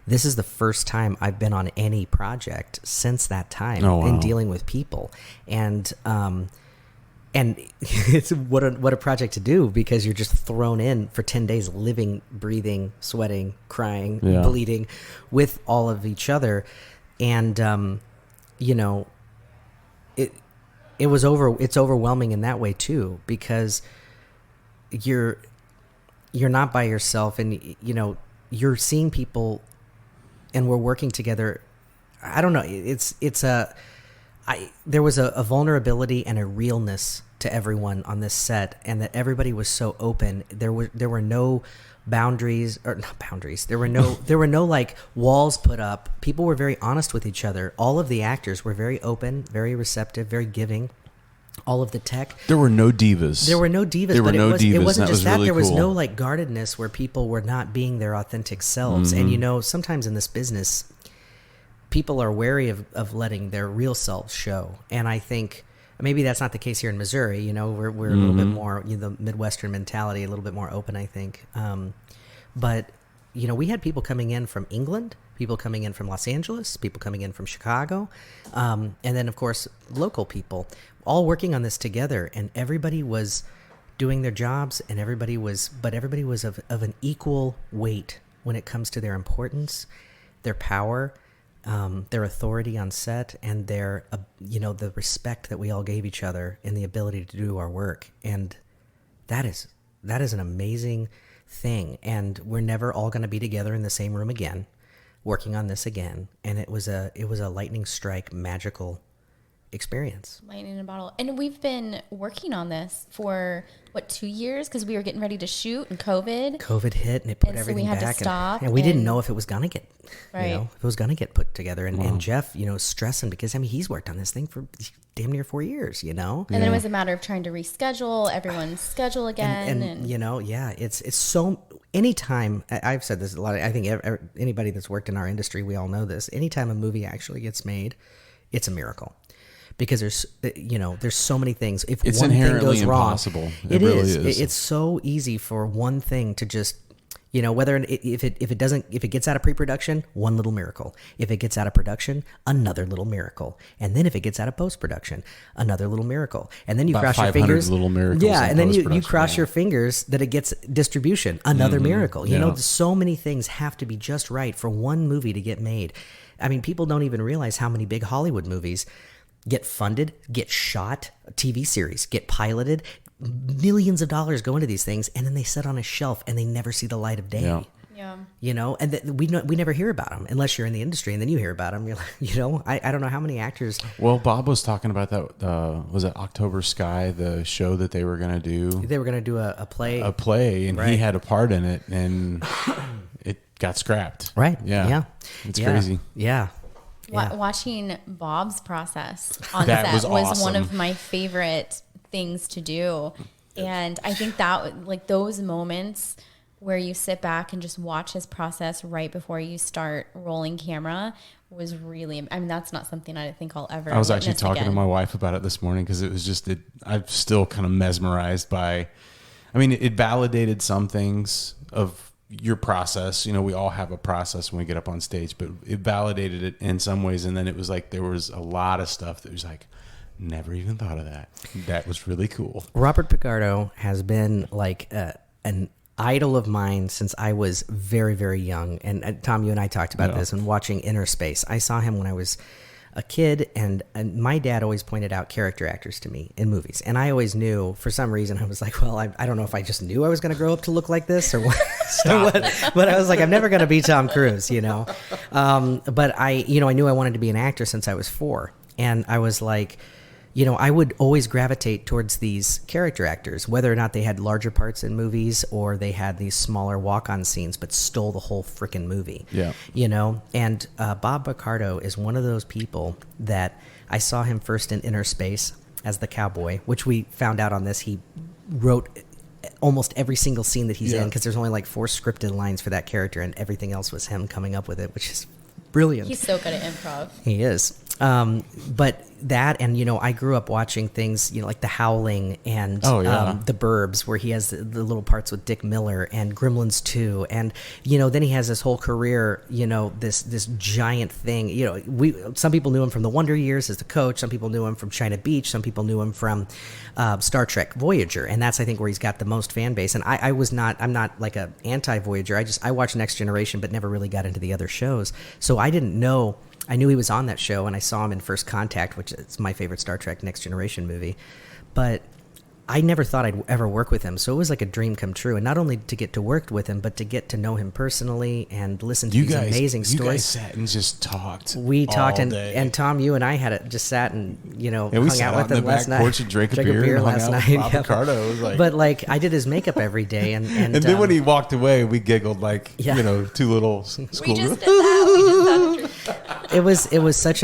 [SPEAKER 3] this is the first time I've been on any project since that time in dealing with people, and it's what a project to do, because you're just thrown in for 10 days, living, breathing, sweating, crying, bleeding with all of each other, and you know, it's overwhelming in that way too, because you're not by yourself, and you know, you're seeing people, and we're working together. I don't know, there was a vulnerability and a realness to everyone on this set, and that everybody was so open. There were no boundaries, or not boundaries. There were no like walls put up. People were very honest with each other. All of the actors were very open, very receptive, very giving. All of the tech.
[SPEAKER 2] there were no divas.
[SPEAKER 3] There were no divas.
[SPEAKER 2] There were
[SPEAKER 3] but
[SPEAKER 2] no divas,
[SPEAKER 3] it wasn't
[SPEAKER 2] and that
[SPEAKER 3] just
[SPEAKER 2] was
[SPEAKER 3] that.
[SPEAKER 2] really
[SPEAKER 3] There was
[SPEAKER 2] cool.
[SPEAKER 3] no like guardedness where people were not being their authentic selves. And you know, sometimes in this business, people are wary of letting their real selves show. And I think maybe that's not the case here in Missouri. You know, we're a little bit more, you know, the Midwestern mentality, a little bit more open, I think. But you know, we had people coming in from England, people coming in from Los Angeles, people coming in from Chicago, and then of course local people, all working on this together, and everybody was doing their jobs, and everybody was of an equal weight when it comes to their importance, their power, their authority on set, and their you know, the respect that we all gave each other and the ability to do our work. And that is an amazing thing, and we're never all going to be together in the same room again working on this again. And it was a lightning strike, magical experience.
[SPEAKER 1] Lightning in a bottle. And we've been working on this for, 2 years? Because we were getting ready to shoot, and COVID
[SPEAKER 3] hit, and it put
[SPEAKER 1] And so
[SPEAKER 3] everything
[SPEAKER 1] we had to
[SPEAKER 3] back,
[SPEAKER 1] stop,
[SPEAKER 3] and we didn't
[SPEAKER 1] and-
[SPEAKER 3] know if it was gonna get
[SPEAKER 1] Right.
[SPEAKER 3] if it was gonna get put together. And Jeff, you know, stressing, because I mean, he's worked on this thing for damn near 4 years, you know.
[SPEAKER 1] And then it was a matter of trying to reschedule everyone's schedule again.
[SPEAKER 3] And you know, yeah, it's so. Anytime, I've said this a lot. I think anybody that's worked in our industry, we all know this. Anytime a movie actually gets made, it's a miracle, because there's so many things. If
[SPEAKER 2] It's
[SPEAKER 3] one thing
[SPEAKER 2] inherently
[SPEAKER 3] goes wrong,
[SPEAKER 2] impossible.
[SPEAKER 3] It
[SPEAKER 2] really
[SPEAKER 3] is. It's so easy for one thing to just, whether if it gets out of pre-production, one little miracle. If it gets out of production, another little miracle. And then if it gets out of post-production, another little miracle. And then you cross your fingers.
[SPEAKER 2] Little miracles.
[SPEAKER 3] Yeah, and then you
[SPEAKER 2] post-production,
[SPEAKER 3] cross your fingers that it gets distribution, another miracle.
[SPEAKER 2] Yeah.
[SPEAKER 3] So many things have to be just right for one movie to get made. I mean, people don't even realize how many big Hollywood movies get funded, get shot, TV series get piloted, millions of dollars go into these things, and then they sit on a shelf and they never see the light of day.
[SPEAKER 1] Yeah.
[SPEAKER 3] And we never hear about them unless you're in the industry, and then you hear about them. You're like, I don't know how many actors.
[SPEAKER 2] Well, Bob was talking about that. Was it October Sky, the show that they were going to do?
[SPEAKER 3] They were going to do a play.
[SPEAKER 2] A play, and he had a part in it, and it got scrapped.
[SPEAKER 3] Right.
[SPEAKER 2] Yeah. It's crazy.
[SPEAKER 3] Yeah.
[SPEAKER 1] Watching Bob's process on
[SPEAKER 2] That
[SPEAKER 1] set
[SPEAKER 2] was
[SPEAKER 1] was
[SPEAKER 2] awesome.
[SPEAKER 1] one of my favorite things to do. And I think that, like, those moments where you sit back and just watch his process right before you start rolling camera was really, I mean, that's not something I think I'll ever
[SPEAKER 2] I was actually
[SPEAKER 1] witness
[SPEAKER 2] talking
[SPEAKER 1] again.
[SPEAKER 2] to my wife about it this morning because it was just, I'm still kind of mesmerized by, I mean, it validated some things of your process. We all have a process when we get up on stage, but it validated it in some ways. And then it was like, there was a lot of stuff that was like, never even thought of that. That was really cool.
[SPEAKER 3] Robert Picardo has been like an idol of mine since I was very, very young. And Tom, you and I talked about this when watching Inner Space. I saw him when I was a kid, and my dad always pointed out character actors to me in movies. And I always knew, for some reason, I was like, well, I don't know if I just knew I was going to grow up to look like this or what. But I was like, I'm never going to be Tom Cruise, But I knew I wanted to be an actor since I was 4. And I was like, I would always gravitate towards these character actors, whether or not they had larger parts in movies or they had these smaller walk-on scenes, but stole the whole freaking movie.
[SPEAKER 2] Yeah.
[SPEAKER 3] And Bob Picardo is one of those people that I saw him first in Inner Space as the cowboy, which we found out on this. He wrote almost every single scene that he's in because there's only like 4 scripted lines for that character, and everything else was him coming up with it, which is brilliant.
[SPEAKER 1] He's so good at improv.
[SPEAKER 3] He is. But that, and I grew up watching things, like The Howling and The Burbs, where he has the little parts with Dick Miller, and Gremlins 2, and then he has this whole career, this giant thing. Some people knew him from The Wonder Years as the coach. Some people knew him from China Beach. Some people knew him from Star Trek Voyager, and that's, I think, where he's got the most fan base. And I'm not like a anti-Voyager. I watched Next Generation, but never really got into the other shows. So I didn't know. I knew he was on that show, and I saw him in First Contact, which is my favorite Star Trek Next Generation movie. But I never thought I'd ever work with him, so it was like a dream come true. And not only to get to work with him, but to get to know him personally and listen to these amazing stories.
[SPEAKER 2] You guys sat and just talked.
[SPEAKER 3] We talked,
[SPEAKER 2] all day.
[SPEAKER 3] and Tom, you and I had just sat and
[SPEAKER 2] we
[SPEAKER 3] hung out with
[SPEAKER 2] in
[SPEAKER 3] him
[SPEAKER 2] the
[SPEAKER 3] last
[SPEAKER 2] back
[SPEAKER 3] night.
[SPEAKER 2] porch and drank a beer and
[SPEAKER 3] last
[SPEAKER 2] hung out
[SPEAKER 3] night.
[SPEAKER 2] with Bob Picardo. It was like,
[SPEAKER 3] but like I did his makeup every day, and
[SPEAKER 2] then when he walked away, we giggled like 2 little
[SPEAKER 1] We
[SPEAKER 2] schoolgirls.
[SPEAKER 1] just did that.
[SPEAKER 3] It was such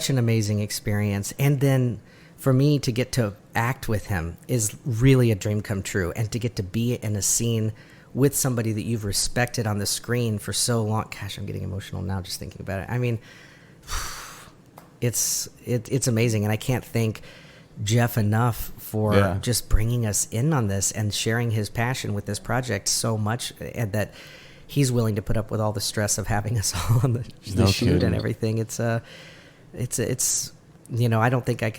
[SPEAKER 3] an amazing experience, and then for me to get to act with him is really a dream come true, and to get to be in a scene with somebody that you've respected on the screen for so long. Gosh, I'm getting emotional now just thinking about it. I mean, it's amazing, and I can't thank Jeff enough for just bringing us in on this and sharing his passion with this project so much, and that he's willing to put up with all the stress of having us all on the shoot and everything. It's I don't think I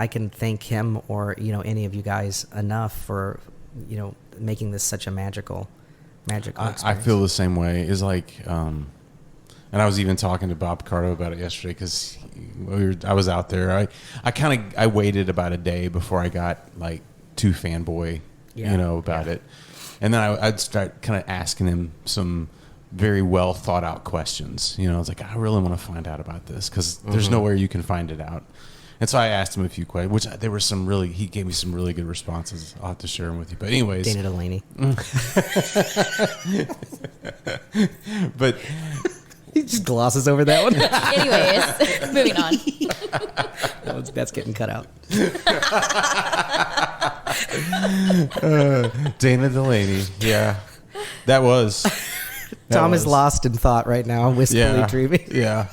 [SPEAKER 3] can thank him or any of you guys enough for making this such a magical experience.
[SPEAKER 2] I feel the same way. It's like, and I was even talking to Bob Picardo about it yesterday because I was out there. I waited about a day before I got like too fanboy, about it, and then I'd start kind of asking him some very well thought out questions. I was like, I really want to find out about this because there's nowhere you can find it out. And so I asked him a few questions, which there were he gave me some really good responses. I'll have to share them with you. But anyways.
[SPEAKER 3] Dana Delaney.
[SPEAKER 2] But
[SPEAKER 3] he just glosses over that one.
[SPEAKER 1] Anyways, moving on.
[SPEAKER 3] That's getting cut out.
[SPEAKER 2] Dana Delaney. Yeah. That was.
[SPEAKER 3] Tom is lost in thought right now, wistfully dreaming.
[SPEAKER 2] Yeah.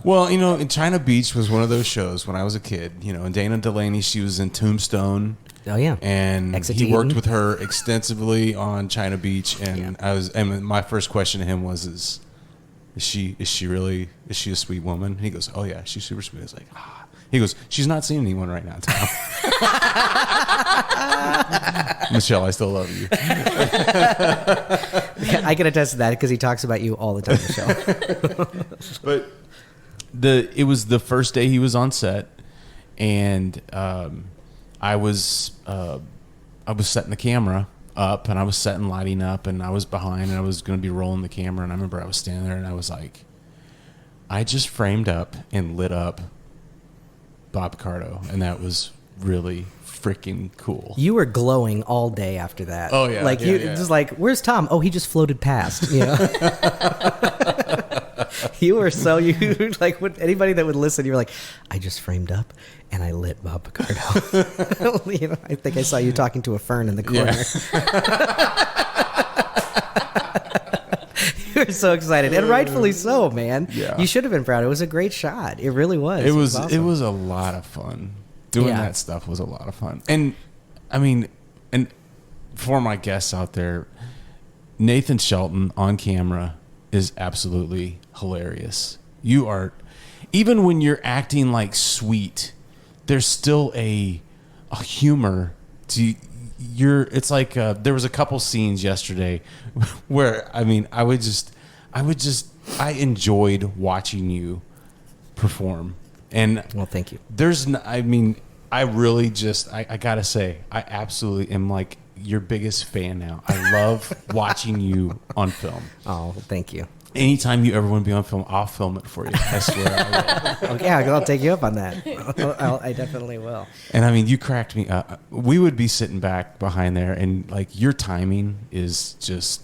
[SPEAKER 2] Well, in China Beach was one of those shows when I was a kid. And Dana Delaney, she was in Tombstone.
[SPEAKER 3] Oh yeah,
[SPEAKER 2] And
[SPEAKER 3] Exit
[SPEAKER 2] he
[SPEAKER 3] to
[SPEAKER 2] worked
[SPEAKER 3] Eden.
[SPEAKER 2] with her extensively on China Beach, and and my first question to him was, "Is she a sweet woman?" And he goes, "Oh yeah, she's super sweet." I was like, ah. He goes, "She's not seeing anyone right now, Tom." Michelle, I still love you.
[SPEAKER 3] I can attest to that because he talks about you all the time, Michelle.
[SPEAKER 2] But it was the first day he was on set, and I was setting the camera up, and I was setting lighting up, and I was behind, and I was going to be rolling the camera, and I remember I was standing there, and I was like, I just framed up and lit up Bob Picardo, and that was really freaking cool.
[SPEAKER 3] You were glowing all day after that.
[SPEAKER 2] Oh, yeah.
[SPEAKER 3] Like just like, where's Tom? Oh, he just floated past. You were like, anybody that would listen, you were like, I just framed up and I lit Bob Picardo. I think I saw you talking to a fern in the corner. You were so excited, and rightfully so, man.
[SPEAKER 2] Yeah.
[SPEAKER 3] You should have been proud. It was a great shot. It really was.
[SPEAKER 2] It was
[SPEAKER 3] awesome.
[SPEAKER 2] It was a lot of fun. Doing that stuff was a lot of fun. And I mean, and for my guests out there, Nathan Shelton on camera is absolutely hilarious. You are, even when you're acting like sweet, there's still a humor to it's like there was a couple scenes yesterday where I enjoyed watching you perform. And
[SPEAKER 3] well, thank you.
[SPEAKER 2] I really I gotta say, I absolutely am like your biggest fan now. I love watching you on film.
[SPEAKER 3] Oh, thank you.
[SPEAKER 2] Anytime you ever want to be on film, I'll film it for you. I swear I will.
[SPEAKER 3] Okay, I'll take you up on that. I definitely will.
[SPEAKER 2] And you cracked me up. We would be sitting back behind there, and like your timing is just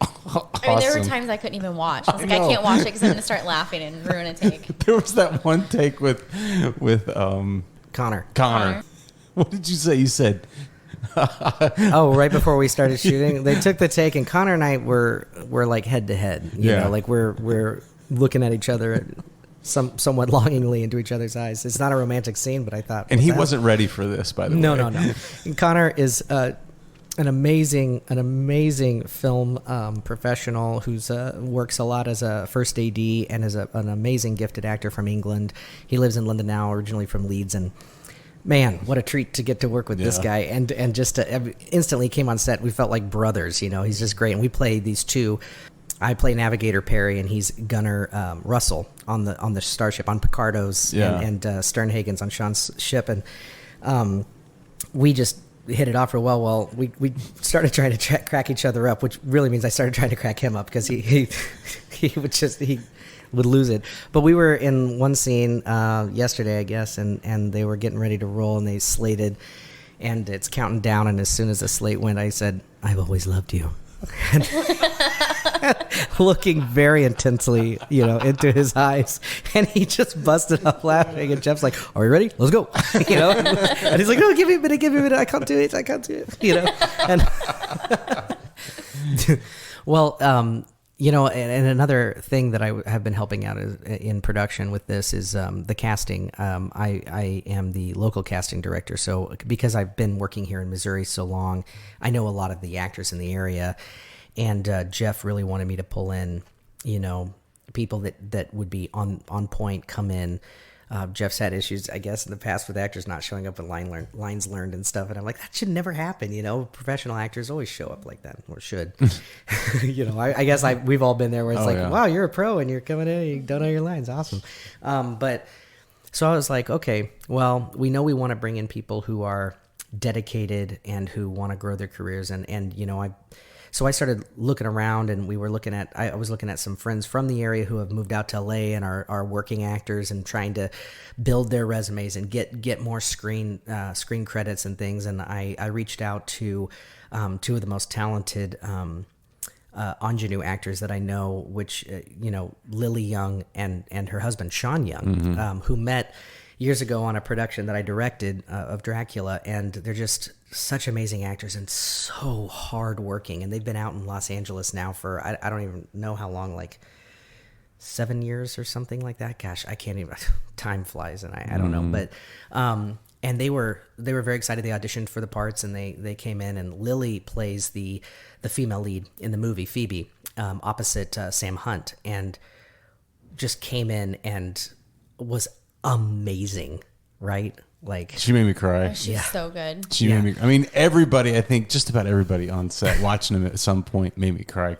[SPEAKER 2] awesome.
[SPEAKER 1] I mean, there were times I couldn't even watch. I was like, I can't watch it because I'm going to start laughing and ruin a take.
[SPEAKER 2] There was that one take with
[SPEAKER 3] Connor.
[SPEAKER 2] What did you say? You said,
[SPEAKER 3] oh, right before we started shooting, they took the take, and Connor and I were like head to head. You know, like we're looking at each other somewhat longingly into each other's eyes. It's not a romantic scene, but I thought,
[SPEAKER 2] and he wasn't ready for this, by the way.
[SPEAKER 3] No. And Connor is an amazing film professional who's works a lot as a first AD and is an amazing gifted actor from England. He lives in London now, originally from Leeds, and man, what a treat to get to work with this guy. And just instantly came on set, we felt like brothers. He's just great. And we play these two. I play Navigator Perry, and he's Gunner Russell on the starship, on Picardo's, and Sternhagen's on Sean's ship. And we just hit it off real well. Well, we started trying to crack each other up, which really means I started trying to crack him up because he would lose it. But we were in one scene yesterday, I guess, and they were getting ready to roll, and they slated, and it's counting down. And as soon as the slate went, I said, "I've always loved you." Looking very intensely, into his eyes, and he just busted up laughing. And Jeff's like, "Are we ready? Let's go!" And he's like, "No, give me a minute. I can't do it. And well, and another thing that I have been helping out in production with this is the casting. I am the local casting director, so because I've been working here in Missouri so long, I know a lot of the actors in the area, and Jeff really wanted me to pull in, people that would be on point, come in. Jeff's had issues, I guess, in the past with actors not showing up and lines learned and stuff. And I'm like, that should never happen. Professional actors always show up like that, or should. I guess we've all been there where it's wow, you're a pro and you're coming in and you don't know your lines. Awesome. But so I was like, okay, well, we know we want to bring in people who are dedicated and who want to grow their careers. So I started looking around, and I was looking at some friends from the area who have moved out to LA and are working actors and trying to build their resumes and get more screen credits and things. And I reached out to two of the most talented ingenue actors that I know, which Lily Young and her husband Sean Young, who met years ago on a production that I directed of Dracula, and they're just such amazing actors and so hardworking. And they've been out in Los Angeles now for I don't even know how long, like 7 years or something like that. Gosh, I can't even. Time flies, and I don't know. But and they were very excited. They auditioned for the parts, and they came in. And Lily plays the female lead in the movie, Phoebe, opposite Sam Hunt, and just came in and was amazing. Right? Like,
[SPEAKER 2] she made me cry.
[SPEAKER 1] Oh, she's so good.
[SPEAKER 2] She made me. I mean, everybody. I think just about everybody on set watching them at some point made me cry.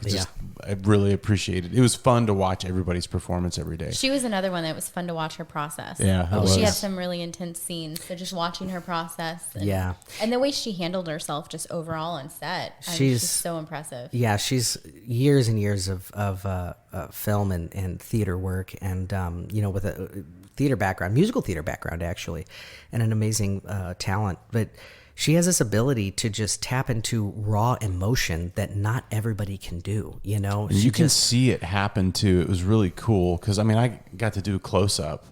[SPEAKER 2] I really appreciated it. It was fun to watch everybody's performance every day.
[SPEAKER 1] She was another one that was fun to watch her process.
[SPEAKER 2] Yeah,
[SPEAKER 1] she had some really intense scenes. So just watching her process. And the way she handled herself just overall on set. She's so impressive.
[SPEAKER 3] Yeah, she's years and years of film and theater work, and with a theater background, musical theater background actually, and an amazing talent. But she has this ability to just tap into raw emotion that not everybody can do,
[SPEAKER 2] And you can see it happen too. It was really cool because, I got to do a close-up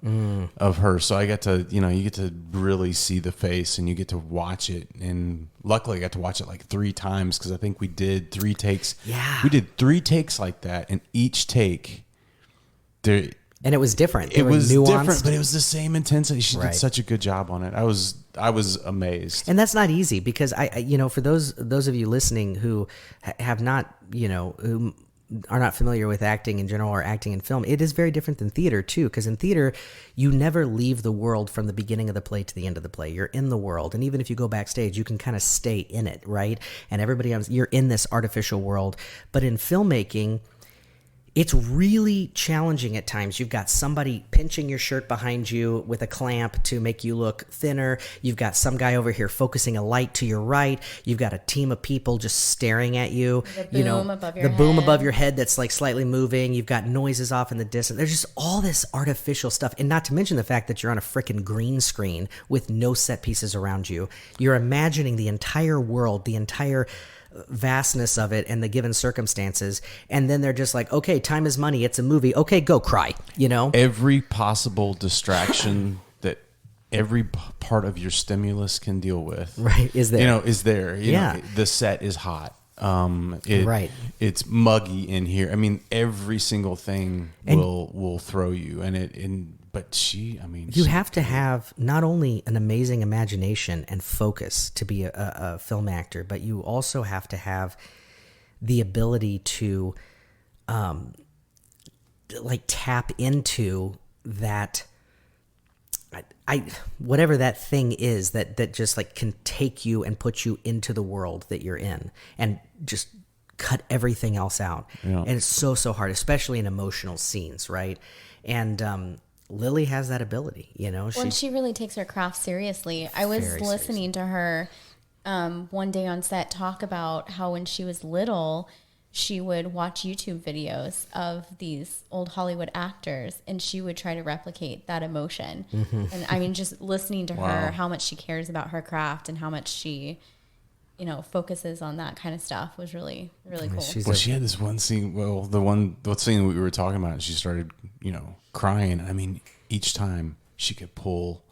[SPEAKER 2] of her. So I got to, you get to really see the face and you get to watch it. And luckily I got to watch it like 3 times because I think we did 3 takes.
[SPEAKER 3] Yeah.
[SPEAKER 2] We did 3 takes like that. And each take,
[SPEAKER 3] and it was different.
[SPEAKER 2] It was
[SPEAKER 3] nuanced.
[SPEAKER 2] different, but it was the same intensity. She
[SPEAKER 3] Right.
[SPEAKER 2] did such a good job on it. I was amazed.
[SPEAKER 3] And that's not easy because for those of you listening who have not, who are not familiar with acting in general or acting in film, it is very different than theater too. Because in theater, you never leave the world from the beginning of the play to the end of the play. You're in the world, and even if you go backstage, you can kind of stay in it, right? And you're in this artificial world. But in filmmaking, it's really challenging at times. You've got somebody pinching your shirt behind you with a clamp to make you look thinner. You've got some guy over here focusing a light to your right. You've got a team of people just staring at you.
[SPEAKER 1] The boom above your head.
[SPEAKER 3] The boom above your head that's like slightly moving. You've got noises off in the distance. There's just all this artificial stuff. And not to mention the fact that you're on a freaking green screen with no set pieces around you. You're imagining the entire world, the entire vastness of it and the given circumstances, and then they're just like, okay, time is money, it's a movie, okay, go cry.
[SPEAKER 2] Every possible distraction that every part of your stimulus can deal with,
[SPEAKER 3] right, is there.
[SPEAKER 2] Is there. The set is hot.
[SPEAKER 3] Right.
[SPEAKER 2] It's muggy in here. Every single thing will throw you, but
[SPEAKER 3] you have to have not only an amazing imagination and focus to be a film actor, but you also have to have the ability to tap into that whatever that thing is that just can take you and put you into the world that you're in and just cut everything else out.
[SPEAKER 2] Yeah.
[SPEAKER 3] And it's so hard, especially in emotional scenes, right? And Lily has that ability,
[SPEAKER 1] She really takes her craft seriously. I was listening to her one day on set talk about how when she was little, she would watch YouTube videos of these old Hollywood actors, and she would try to replicate that emotion. Mm-hmm. And just listening to her, how much she cares about her craft and how much she, focuses on that kind of stuff was really, really cool.
[SPEAKER 2] She had this one scene. Well, the scene we were talking about, she started, crying. Each time she could pull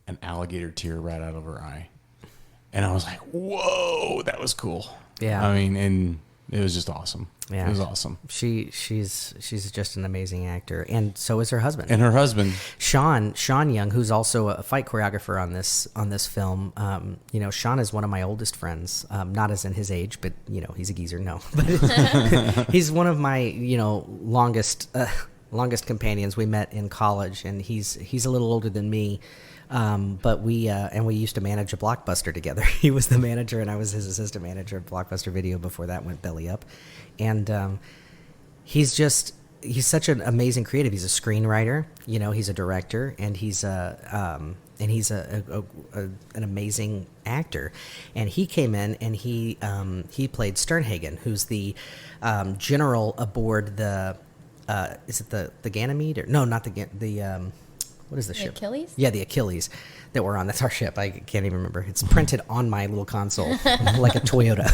[SPEAKER 2] an alligator tear right out of her eye, and I was like, "Whoa, that was cool."
[SPEAKER 3] Yeah.
[SPEAKER 2] And it was just awesome. Yeah. It was awesome.
[SPEAKER 3] She's just an amazing actor, and so is her husband.
[SPEAKER 2] And her husband,
[SPEAKER 3] Sean Young, who's also a fight choreographer on this film. Sean is one of my oldest friends, not as in his age, but he's a geezer. No, but he's one of my longest companions. We met in college, and he's a little older than me. But we used to manage a Blockbuster together. He was the manager and I was his assistant manager at Blockbuster Video before that went belly up. And he's such an amazing creative. He's a screenwriter, he's a director, and he's an amazing actor. And he came in and he played Sternhagen, who's the general aboard the is it the Ganymede, or no, not the what is the ship?
[SPEAKER 1] Achilles?
[SPEAKER 3] Yeah, the Achilles that we're on. That's our ship. I can't even remember. It's printed on my little console like a Toyota.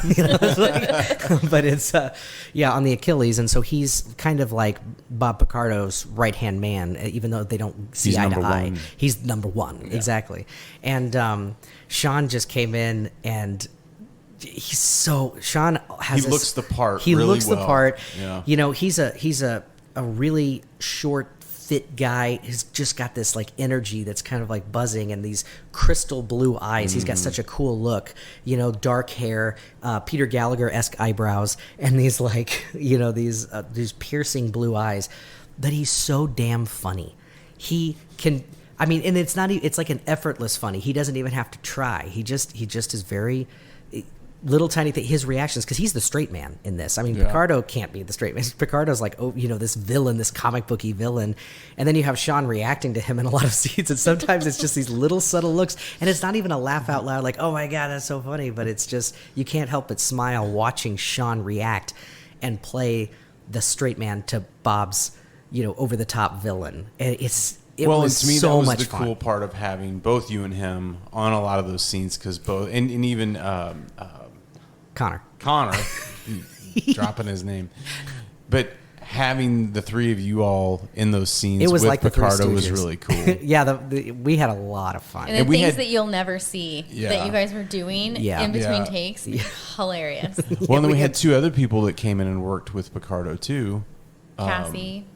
[SPEAKER 3] But it's, on the Achilles. And so he's kind of like Bob Picardo's right-hand man, even though they don't see eye to eye. He's number one. Yeah. Exactly. And Sean just came in and Sean has
[SPEAKER 2] looks the part.
[SPEAKER 3] He
[SPEAKER 2] really
[SPEAKER 3] looks
[SPEAKER 2] well.
[SPEAKER 3] the part.
[SPEAKER 2] Yeah.
[SPEAKER 3] He's a a really short, fit guy who's just got this like energy that's kind of like buzzing, and these crystal blue eyes. He's got such a cool look, dark hair, Peter Gallagher-esque eyebrows, and these like, these piercing blue eyes. But he's so damn funny. He can, and it's like an effortless funny. He doesn't even have to try. He just is very little tiny thing. His reactions, because he's the straight man in this. Picardo can't be the straight man. Picardo's like, this villain, this comic booky villain. And then you have Sean reacting to him in a lot of scenes. And sometimes it's just these little subtle looks. And it's not even a laugh out loud like, oh my God, that's so funny. But it's just, you can't help but smile watching Sean react and play the straight man to Bob's, over the top villain. And it was
[SPEAKER 2] to me,
[SPEAKER 3] so
[SPEAKER 2] that was
[SPEAKER 3] much
[SPEAKER 2] the
[SPEAKER 3] fun.
[SPEAKER 2] cool part of having both you and him on a lot of those scenes, because both, and even
[SPEAKER 3] Connor,
[SPEAKER 2] dropping his name, but having the three of you all in those scenes
[SPEAKER 3] it was
[SPEAKER 2] with
[SPEAKER 3] like the Three
[SPEAKER 2] Picardo was
[SPEAKER 3] Stooges.
[SPEAKER 2] really cool.
[SPEAKER 3] Yeah, we had a lot of fun.
[SPEAKER 1] And the things that you'll never see that you guys were doing in between takes, hilarious.
[SPEAKER 2] Well, and then we had two other people that came in and worked with Picardo too.
[SPEAKER 1] Cassie.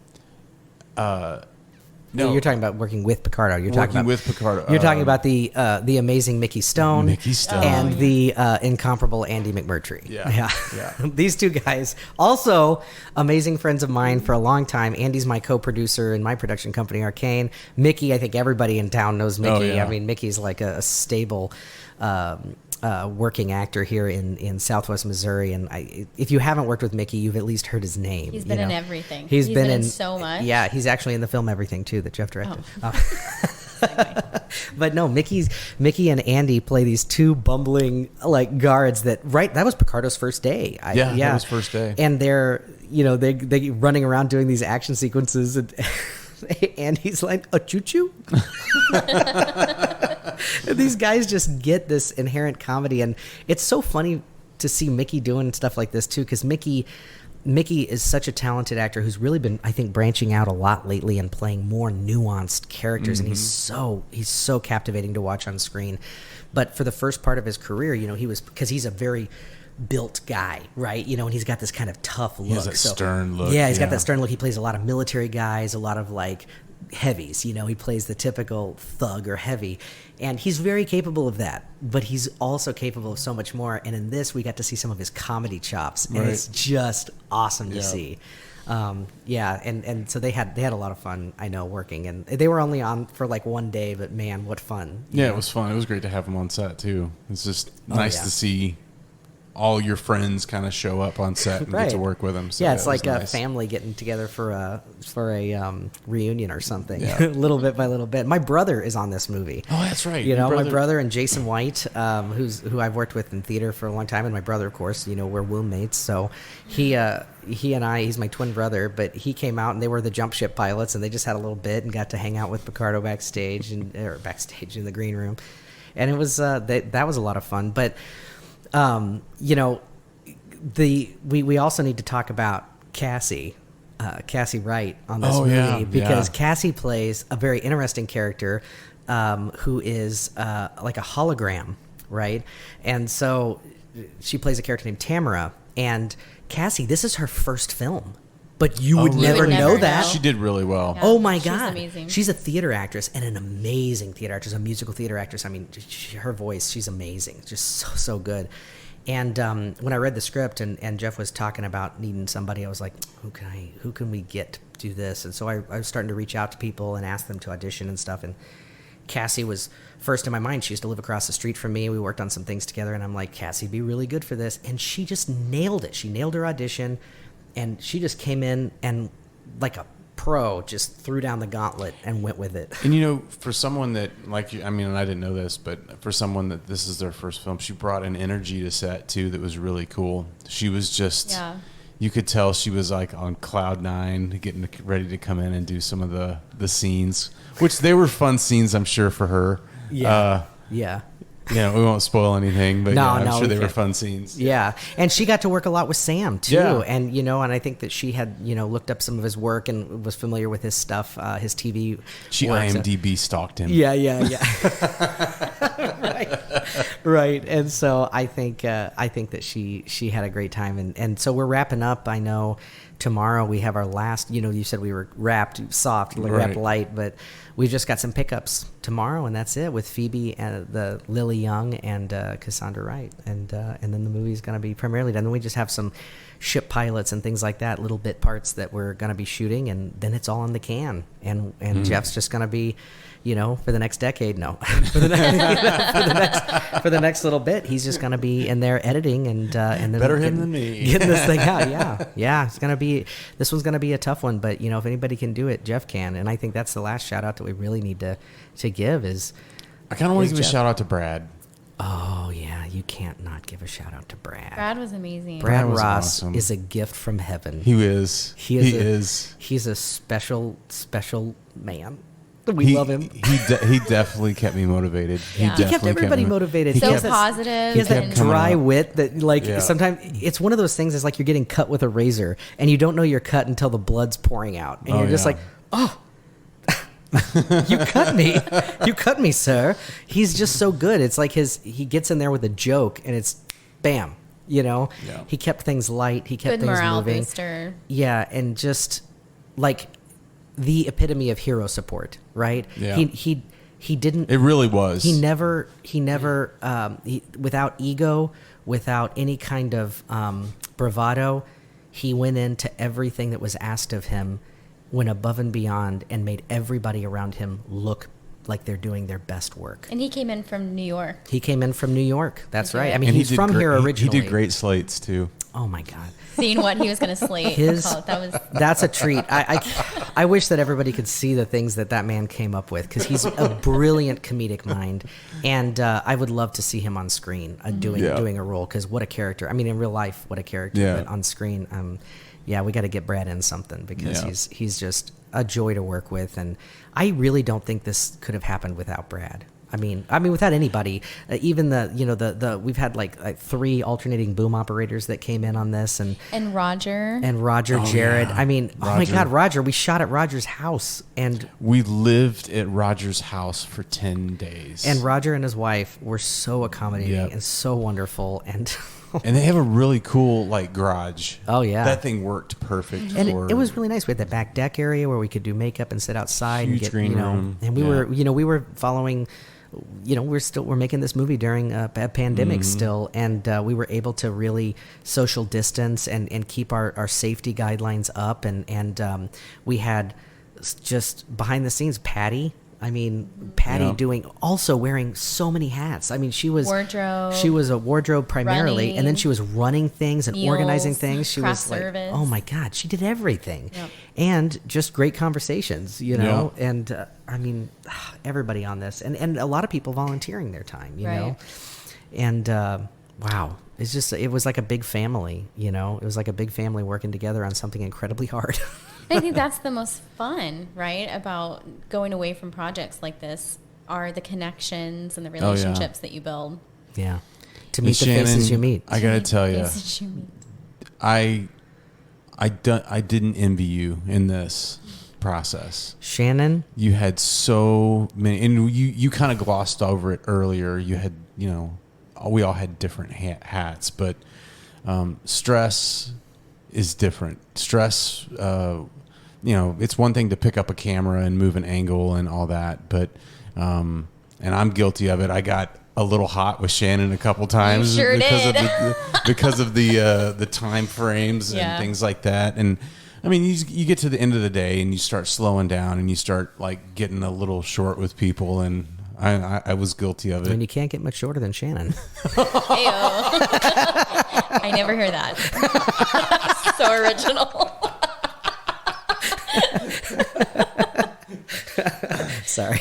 [SPEAKER 3] No, you're talking about working with Picardo. You're talking about
[SPEAKER 2] with Picardo.
[SPEAKER 3] You're talking about the amazing Mickey Stone, and the incomparable Andy McMurtry. Yeah. These two guys, also amazing friends of mine for a long time. Andy's my co-producer in my production company, Arcane. Mickey, I think everybody in town knows Mickey.
[SPEAKER 2] Oh, yeah.
[SPEAKER 3] Mickey's like a stable working actor here in Southwest Missouri, and if you haven't worked with Mickey, you've at least heard his name.
[SPEAKER 1] He's been in everything.
[SPEAKER 3] He's been in
[SPEAKER 1] so much.
[SPEAKER 3] Yeah, he's actually in the film Everything too that Jeff directed. But no, Mickey and Andy play these two bumbling like guards that was Picardo's first day.
[SPEAKER 2] That was first day,
[SPEAKER 3] and they're they running around doing these action sequences, and Andy's like a choo-choo. These guys just get this inherent comedy, and it's so funny to see Mickey doing stuff like this too, because Mickey is such a talented actor who's really been, I think, branching out a lot lately and playing more nuanced characters, and he's so captivating to watch on screen. But for the first part of his career, because he's a very built guy, right? And he's got this kind of tough look. He has
[SPEAKER 2] that stern look.
[SPEAKER 3] Yeah, he's got that stern look. He plays a lot of military guys, a lot of like heavies. He plays the typical thug or heavy, and he's very capable of that. But he's also capable of so much more. And in this, we got to see some of his comedy chops, and it's just awesome to see. And so they had a lot of fun, I know, working, and they were only on for like one day, but man, what fun!
[SPEAKER 2] It was fun. It was great to have them on set too. It's just nice to see all your friends kind of show up on set and get to work with them. So
[SPEAKER 3] it's like a family getting together for a reunion or something, little bit by little bit. My brother is on this movie.
[SPEAKER 2] Oh, that's right.
[SPEAKER 3] My brother and Jason White, who I've worked with in theater for a long time, and my brother, of course, we're womb mates. So he and I, he's my twin brother, but he came out and they were the jump ship pilots, and they just had a little bit and got to hang out with Picardo backstage in the green room, and it was that was a lot of fun. But we also need to talk about Cassie Wright on this movie, because Cassie plays a very interesting character who is like a hologram, right? And so she plays a character named Tamara, and Cassie, this is her first film. But you would never know that.
[SPEAKER 2] She did really well.
[SPEAKER 3] Yeah, oh my God.
[SPEAKER 1] She's amazing.
[SPEAKER 3] She's a theater actress, and an amazing theater actress, a musical theater actress. Her voice, she's amazing. Just so good. And when I read the script and Jeff was talking about needing somebody, I was like, who can we get to do this? And so I was starting to reach out to people and ask them to audition and stuff. And Cassie was first in my mind. She used to live across the street from me. We worked on some things together, and I'm like, Cassie'd be really good for this. And she just nailed it. She nailed her audition. And she just came in and, like a pro, just threw down the gauntlet and went with it.
[SPEAKER 2] And, for someone that, like you, and I didn't know this, but for someone that this is their first film, she brought an energy to set, too, that was really cool. She was just, you could tell she was, like, on cloud nine, getting ready to come in and do some of the scenes, which they were fun scenes, I'm sure, for her.
[SPEAKER 3] Yeah.
[SPEAKER 2] We won't spoil anything, but I'm sure they were fun scenes.
[SPEAKER 3] Yeah. And she got to work a lot with Sam, too.
[SPEAKER 2] Yeah.
[SPEAKER 3] And, and I think that she had, looked up some of his work and was familiar with his stuff, his TV
[SPEAKER 2] She
[SPEAKER 3] work,
[SPEAKER 2] IMDb stalked him.
[SPEAKER 3] Yeah. Right. And so I think that she had a great time, and so we're wrapping up. I know tomorrow we have our last, you said we were wrapped soft, wrapped light, but we've just got some pickups tomorrow, and that's it, with Phoebe and the Lily Young and Cassandra Wright, and then the movie's going to be primarily done. Then we just have some ship pilots and things like that, little bit parts that we're going to be shooting, and then it's all in the can, and Jeff's just going to be, for the next decade, for the next little bit, he's just going to be in there editing, and then
[SPEAKER 2] better him than me,
[SPEAKER 3] getting this thing out. Yeah, this one's going to be a tough one, but if anybody can do it, Jeff can, and I think that's the last shout out that we really need to give is.
[SPEAKER 2] I kind of want to give a shout out to Brad.
[SPEAKER 3] Oh yeah, you can't not give a shout out to Brad.
[SPEAKER 1] Brad was amazing.
[SPEAKER 3] Brad
[SPEAKER 2] was
[SPEAKER 3] Ross
[SPEAKER 2] awesome.
[SPEAKER 3] is a gift from heaven.
[SPEAKER 2] He is.
[SPEAKER 3] He's a special man. We love him.
[SPEAKER 2] He definitely kept me motivated.
[SPEAKER 1] Yeah.
[SPEAKER 3] He kept everybody motivated.
[SPEAKER 1] So
[SPEAKER 3] He has
[SPEAKER 1] positive.
[SPEAKER 3] He has that
[SPEAKER 1] and
[SPEAKER 3] dry wit that, sometimes it's one of those things. It's like you're getting cut with a razor, and you don't know you're cut until the blood's pouring out, and you're just like, oh. You cut me, sir. He's just so good. It's like he gets in there with a joke, and it's bam. He kept things light. He kept
[SPEAKER 1] good
[SPEAKER 3] things
[SPEAKER 1] morale
[SPEAKER 3] moving.
[SPEAKER 1] booster.
[SPEAKER 3] Yeah, and just like the epitome of hero support, right?
[SPEAKER 2] Yeah.
[SPEAKER 3] He didn't.
[SPEAKER 2] It really was.
[SPEAKER 3] He never without ego, without any kind of bravado, he went into everything that was asked of him, went above and beyond, and made everybody around him look like they're doing their best work.
[SPEAKER 1] And he came in from New York.
[SPEAKER 3] That's right. I
[SPEAKER 2] And
[SPEAKER 3] mean, he's from here originally.
[SPEAKER 2] He did great slates too.
[SPEAKER 3] Oh my God.
[SPEAKER 1] Seeing what he was going to slate.
[SPEAKER 3] That's a treat. I wish that everybody could see the things that man came up with, because he's a brilliant comedic mind, and I would love to see him on screen doing a role, because what a character. I mean, in real life, what a character, but on screen, we got to get Brad in something, because he's just a joy to work with, and I really don't think this could have happened without Brad. I mean, without anybody, even we've had like 3 alternating boom operators that came in on this, and
[SPEAKER 1] Roger
[SPEAKER 3] Jared.
[SPEAKER 2] Yeah.
[SPEAKER 3] I mean, oh my God, Roger! We shot at Roger's house, and
[SPEAKER 2] we lived at Roger's house for 10 days.
[SPEAKER 3] And Roger and his wife were so accommodating and so wonderful, and
[SPEAKER 2] they have a really cool garage.
[SPEAKER 3] Oh yeah,
[SPEAKER 2] that thing worked perfect.
[SPEAKER 3] And it was really nice. We had that back deck area where we could do makeup and sit outside.
[SPEAKER 2] Huge
[SPEAKER 3] and get,
[SPEAKER 2] green room.
[SPEAKER 3] And we were following. We're making this movie during a pandemic still, and we were able to really social distance and keep our safety guidelines up, and we had just behind the scenes Patty doing, also wearing so many hats. I mean, she was a wardrobe primarily,
[SPEAKER 1] running,
[SPEAKER 3] and then she was running things and
[SPEAKER 1] meals,
[SPEAKER 3] organizing things. She was
[SPEAKER 1] service.
[SPEAKER 3] oh my God, she did everything.
[SPEAKER 1] Yep.
[SPEAKER 3] And just great conversations, and everybody on this, and a lot of people volunteering their time, know, and wow. It was like a big family, it was like a big family working together on something incredibly hard.
[SPEAKER 1] I think that's the most fun, right, about going away from projects like this, are the connections and the relationships that you build.
[SPEAKER 3] Yeah. To meet the faces you meet.
[SPEAKER 2] I got to tell you, I didn't envy you in this process.
[SPEAKER 3] Shannon?
[SPEAKER 2] You had so many, and you kind of glossed over it earlier. You had, we all had different hats, but stress is different. Stress, it's one thing to pick up a camera and move an angle and all that, but and I'm guilty of it. I got a little hot with Shannon a couple times because of the time frames and things like that. And I mean, you get to the end of the day and you start slowing down and you start getting a little short with people, and I was guilty of it.
[SPEAKER 3] I mean, you can't get much shorter than Shannon.
[SPEAKER 1] I never hear that. So original.
[SPEAKER 3] Sorry.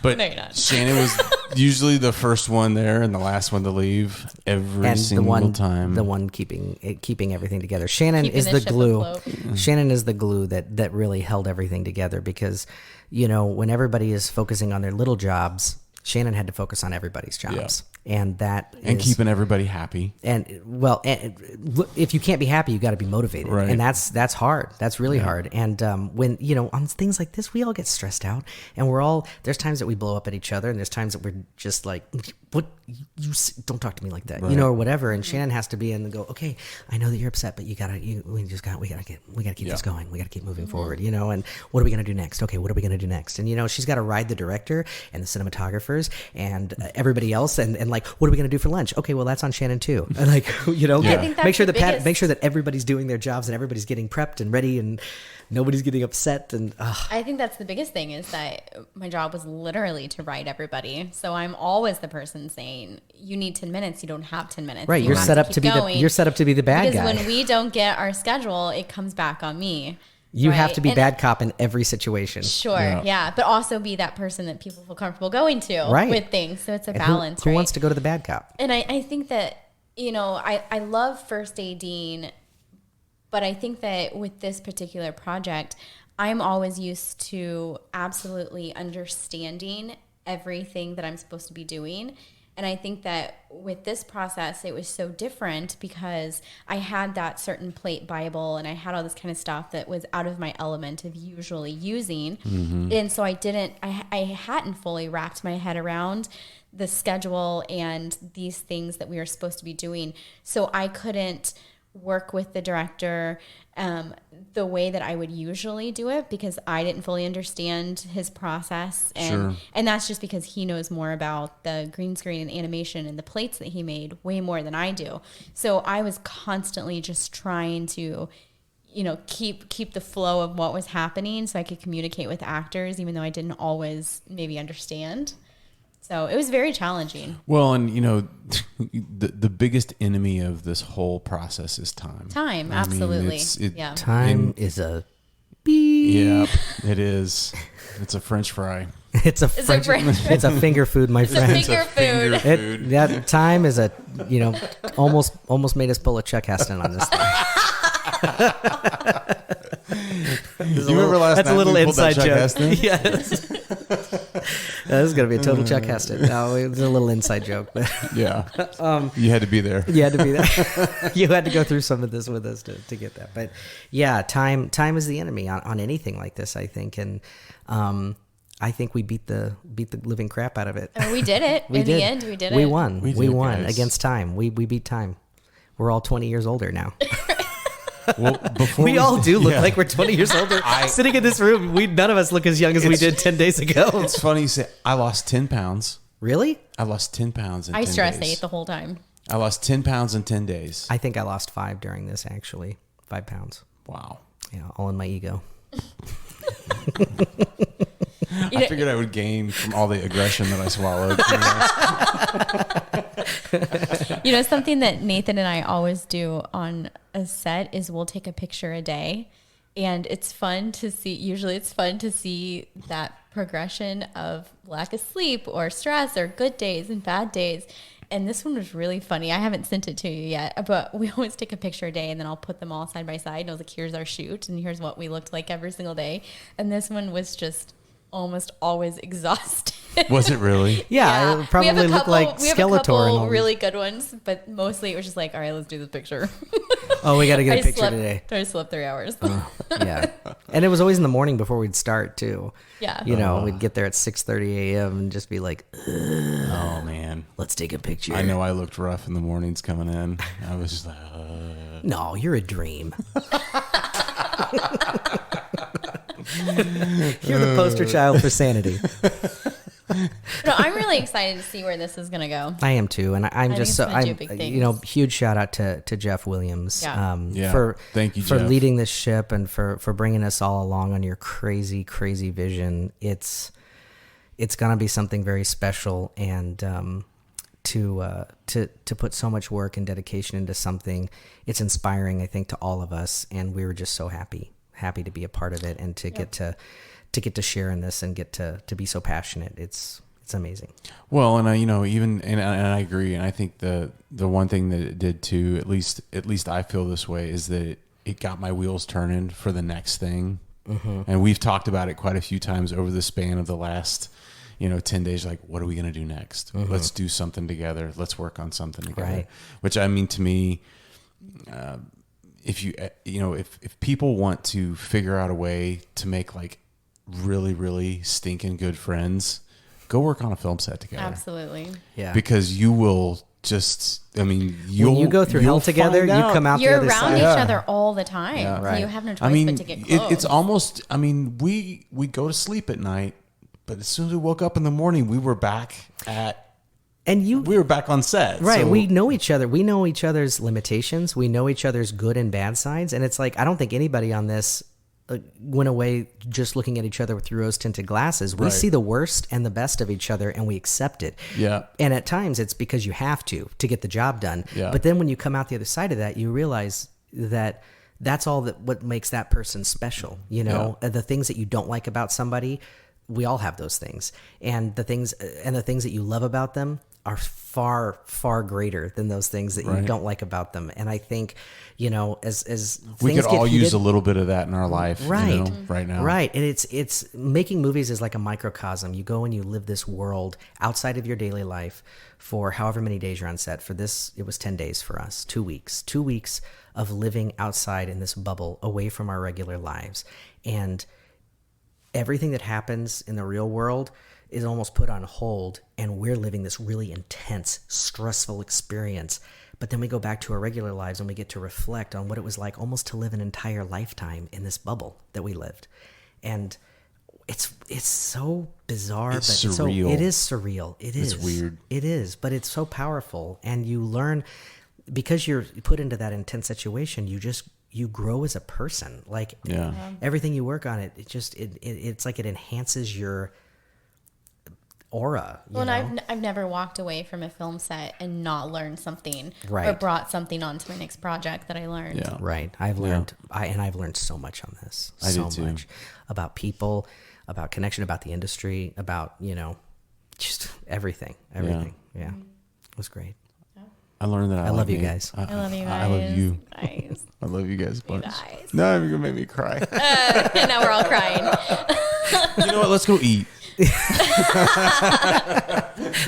[SPEAKER 2] But
[SPEAKER 1] no, you're not.
[SPEAKER 2] Shannon was usually the first one there and the last one to leave every single time.
[SPEAKER 3] The one keeping everything together. Shannon
[SPEAKER 1] Keeping
[SPEAKER 3] is the glue.
[SPEAKER 1] afloat.
[SPEAKER 3] Shannon is the glue that really held everything together, because, when everybody is focusing on their little jobs, Shannon had to focus on everybody's jobs. And that
[SPEAKER 2] and
[SPEAKER 3] is,
[SPEAKER 2] keeping everybody happy.
[SPEAKER 3] and well, if you can't be happy, you got to be motivated,
[SPEAKER 2] Right.
[SPEAKER 3] and that's hard. That's really hard. And when on things like this, we all get stressed out, and there's times that we blow up at each other, and there's times that we're just like, what, don't talk to me like that,
[SPEAKER 2] Right.
[SPEAKER 3] or whatever. And Shannon has to be in and go, okay, I know that you're upset, but we gotta keep this going. We gotta keep moving forward, and what are we gonna do next? Okay, what are we gonna do next? And she's got to ride the director and the cinematographers and everybody else, and like, what are we gonna do for lunch? Okay, well, that's on Shannon too. And like,
[SPEAKER 1] I think that's
[SPEAKER 3] make sure
[SPEAKER 1] the biggest-
[SPEAKER 3] make sure that everybody's doing their jobs and everybody's getting prepped and ready and nobody's getting upset. And
[SPEAKER 1] I think that's the biggest thing, is that my job was literally to write everybody. So I'm always the person saying, you need 10 minutes. You don't have 10 minutes.
[SPEAKER 3] right,
[SPEAKER 1] You
[SPEAKER 3] you're
[SPEAKER 1] have
[SPEAKER 3] set up
[SPEAKER 1] keep
[SPEAKER 3] to be
[SPEAKER 1] going.
[SPEAKER 3] you're set up to be the bad
[SPEAKER 1] because
[SPEAKER 3] guy.
[SPEAKER 1] when we don't get our schedule, it comes back on me.
[SPEAKER 3] You have
[SPEAKER 1] right?
[SPEAKER 3] to be
[SPEAKER 1] And-
[SPEAKER 3] bad cop in every situation.
[SPEAKER 1] Sure,
[SPEAKER 2] Yeah.
[SPEAKER 1] yeah. But also be that person that people feel comfortable going to
[SPEAKER 3] Right.
[SPEAKER 1] with things. So it's a
[SPEAKER 3] And
[SPEAKER 1] balance,
[SPEAKER 3] who
[SPEAKER 1] right?
[SPEAKER 3] wants to go to the bad cop?
[SPEAKER 1] And I think that, I love first ADing, but I think that with this particular project, I'm always used to absolutely understanding everything that I'm supposed to be doing. And I think that with this process, it was so different because I had that certain plate Bible and I had all this kind of stuff that was out of my element of usually using. And so I hadn't fully wrapped my head around the schedule and these things that we were supposed to be doing. So I couldn't work with the director the way that I would usually do it because I didn't fully understand his process. And and that's just because he knows more about the green screen and animation and the plates that he made way more than I do. So I was constantly just trying to keep the flow of what was happening so I could communicate with actors, even though I didn't always maybe understand. So it was very challenging.
[SPEAKER 2] Well, and the biggest enemy of this whole process is time.
[SPEAKER 1] Time,
[SPEAKER 2] I mean,
[SPEAKER 1] absolutely.
[SPEAKER 2] yeah.
[SPEAKER 3] Time is a beep.
[SPEAKER 2] Yeah, it is. It's a French fry.
[SPEAKER 3] It's a French, it's a finger food, my friend.
[SPEAKER 1] Finger food.
[SPEAKER 3] That time is almost made us pull a Chuck Heston on this thing.
[SPEAKER 2] You remember last
[SPEAKER 3] That's
[SPEAKER 2] night
[SPEAKER 3] a little
[SPEAKER 2] we pulled that
[SPEAKER 3] inside
[SPEAKER 2] Chuck
[SPEAKER 3] joke.
[SPEAKER 2] Heston?
[SPEAKER 3] Yes. This is gonna be a total Chuck Heston. No, it was a little inside joke, but
[SPEAKER 2] Yeah. You had to be there.
[SPEAKER 3] you had to be there. You had to go through some of this with us to get that. But yeah, time is the enemy on anything like this, I think, and I think we beat the living crap out of it.
[SPEAKER 1] And we did it. In the end, we did it.
[SPEAKER 3] We won.
[SPEAKER 2] We
[SPEAKER 3] We
[SPEAKER 2] did,
[SPEAKER 3] won
[SPEAKER 2] guys.
[SPEAKER 3] against time. We beat time. We're all 20 years older now.
[SPEAKER 2] Well, before
[SPEAKER 3] We all do look
[SPEAKER 2] yeah.
[SPEAKER 3] like we're 20 years older. Sitting in this room, none of us look as young as we did 10 days ago.
[SPEAKER 2] It's funny you say I lost 10 pounds.
[SPEAKER 3] Really?
[SPEAKER 2] I lost 10 pounds in 10
[SPEAKER 1] I
[SPEAKER 2] days.
[SPEAKER 1] stress ate the whole time.
[SPEAKER 2] I lost 10 pounds in 10 days.
[SPEAKER 3] I think I lost 5 during this, actually. 5 pounds.
[SPEAKER 2] Wow.
[SPEAKER 3] Yeah, all in my ego.
[SPEAKER 2] I figured I would gain from all the aggression that I swallowed.
[SPEAKER 1] Something that Nathan and I always do on a set is we'll take a picture a day. And it's fun to see, usually it's fun to see that progression of lack of sleep or stress or good days and bad days. And this one was really funny. I haven't sent it to you yet, but we always take a picture a day and then I'll put them all side by side. And I was like, here's our shoot and here's what we looked like every single day. And this one was just almost always exhausted.
[SPEAKER 2] Was it really?
[SPEAKER 3] Yeah, it probably looked like
[SPEAKER 1] we have a
[SPEAKER 3] Skeletor.
[SPEAKER 1] couple
[SPEAKER 3] and all
[SPEAKER 1] really good ones, but mostly it was just like, all right, let's do this picture.
[SPEAKER 3] Oh, we got to get a picture
[SPEAKER 1] slept,
[SPEAKER 3] today.
[SPEAKER 1] I slept 3 hours.
[SPEAKER 3] Yeah. And it was always in the morning before we'd start, too.
[SPEAKER 1] Yeah.
[SPEAKER 3] We'd get there at 6:30 a.m. and just be like,
[SPEAKER 2] Oh, man.
[SPEAKER 3] let's take a picture.
[SPEAKER 2] I know I looked rough in the mornings coming in. I was just like,
[SPEAKER 3] No, you're a dream. You're the poster child for sanity.
[SPEAKER 1] No, I'm really excited to see where this is going to go.
[SPEAKER 3] I am too, and I'm
[SPEAKER 1] think
[SPEAKER 3] just
[SPEAKER 1] it's
[SPEAKER 3] so
[SPEAKER 1] gonna do
[SPEAKER 3] I'm
[SPEAKER 1] big things.
[SPEAKER 3] huge shout out to Jeff Williams
[SPEAKER 2] Yeah.
[SPEAKER 3] for
[SPEAKER 2] Thank you,
[SPEAKER 3] for
[SPEAKER 2] Jeff.
[SPEAKER 3] leading this ship and for bringing us all along on your crazy vision. It's gonna be something very special, and to put so much work and dedication into something, it's inspiring, I think, to all of us, and we were just so happy to be a part of it and to get to share in this and get to be so passionate. It's amazing.
[SPEAKER 2] Well, and I agree, and I think the one thing that it did too, at least I feel this way, is that it got my wheels turning for the next thing. Mm-hmm. And we've talked about it quite a few times over the span of the last 10 days, like, what are we going to do next? Let's do something together. Let's work on something together.
[SPEAKER 3] Right.
[SPEAKER 2] Which, I mean, to me, if people want to figure out a way to make like really, really stinking good friends, go work on a film set together.
[SPEAKER 1] Absolutely.
[SPEAKER 3] Yeah.
[SPEAKER 2] Because you will just, I mean,
[SPEAKER 3] when you go through hell together, you come out
[SPEAKER 1] You're
[SPEAKER 3] the other
[SPEAKER 1] around
[SPEAKER 3] side.
[SPEAKER 1] each other all the time.
[SPEAKER 2] Yeah.
[SPEAKER 1] So
[SPEAKER 3] Right.
[SPEAKER 1] you have no choice but to get close.
[SPEAKER 2] It's almost, I mean, we go to sleep at night, but as soon as we woke up in the morning, we were back on set.
[SPEAKER 3] Right.
[SPEAKER 2] So,
[SPEAKER 3] We know each other. We know each other's limitations. We know each other's good and bad sides. And it's like, I don't think anybody on this went away just looking at each other through rose-tinted glasses. We
[SPEAKER 2] Right.
[SPEAKER 3] see the worst and the best of each other, and we accept it.
[SPEAKER 2] Yeah.
[SPEAKER 3] And at times, it's because you have to get the job done.
[SPEAKER 2] Yeah.
[SPEAKER 3] But then when you come out the other side of that, you realize that that's all that what makes that person special. The things that you don't like about somebody, we all have those things. And the things that you love about them are far, far greater than those things that you
[SPEAKER 2] Right.
[SPEAKER 3] don't like about them. And I think, as
[SPEAKER 2] we
[SPEAKER 3] things
[SPEAKER 2] could
[SPEAKER 3] get
[SPEAKER 2] all use
[SPEAKER 3] heated-
[SPEAKER 2] a little bit of that in our life,
[SPEAKER 3] right
[SPEAKER 2] right now.
[SPEAKER 3] Right. And it's making movies is like a microcosm. You go and you live this world outside of your daily life for however many days you're on set. For this, it was 10 days for us, 2 weeks of living outside in this bubble away from our regular lives. And everything that happens in the real world is almost put on hold, and we're living this really intense, stressful experience. But then we go back to our regular lives and we get to reflect on what it was like almost to live an entire lifetime in this bubble that we lived. And it's so bizarre,
[SPEAKER 2] It's
[SPEAKER 3] but
[SPEAKER 2] surreal.
[SPEAKER 3] it is surreal. It's
[SPEAKER 2] weird.
[SPEAKER 3] It is, but it's so powerful. And you learn, because you're put into that intense situation, you grow as a person. Like everything you work on, it's like it enhances your aura.
[SPEAKER 1] Well, and I've never walked away from a film set and not learned something or
[SPEAKER 3] Right.
[SPEAKER 1] brought something onto my next project that I learned.
[SPEAKER 2] Yeah.
[SPEAKER 3] Right. I've learned, I've learned so much on this.
[SPEAKER 2] I
[SPEAKER 3] so
[SPEAKER 2] did too.
[SPEAKER 3] much about people, about connection, about the industry, about, just everything. Everything. Yeah. It was great.
[SPEAKER 2] I learned that
[SPEAKER 3] I love you
[SPEAKER 2] me.
[SPEAKER 3] guys.
[SPEAKER 1] I love you guys.
[SPEAKER 2] I love you.
[SPEAKER 1] Guys.
[SPEAKER 2] I love you guys a bunch.
[SPEAKER 1] guys.
[SPEAKER 2] No, you're gonna make me cry.
[SPEAKER 1] And now we're all crying.
[SPEAKER 2] You know what? Let's go eat.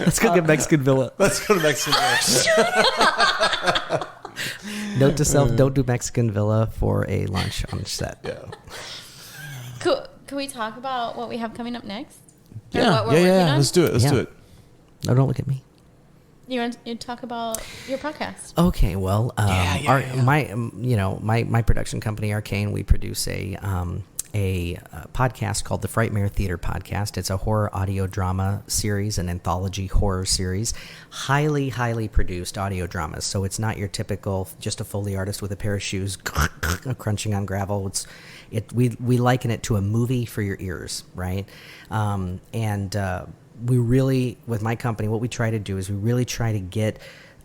[SPEAKER 3] Let's go get Mexican Villa.
[SPEAKER 2] Let's go to Mexico.
[SPEAKER 3] Note to self, don't do Mexican Villa for a lunch on set.
[SPEAKER 2] Yeah.
[SPEAKER 1] Cool. Can we talk about what we have coming up next? Or
[SPEAKER 2] Yeah.
[SPEAKER 1] what we're working on?
[SPEAKER 2] Let's do it. Let's
[SPEAKER 3] Yeah.
[SPEAKER 2] do it.
[SPEAKER 3] No, don't look at me.
[SPEAKER 1] You want to talk about your podcast?
[SPEAKER 3] Okay, well, my production company Arcane, we produce a podcast called the Frightmare Theater Podcast. It's a horror audio drama series, an anthology horror series, highly, highly produced audio dramas. So it's not your typical just a Foley artist with a pair of shoes crunching on gravel. We liken it to a movie for your ears, right? We really, with my company, what we try to do is we really try to get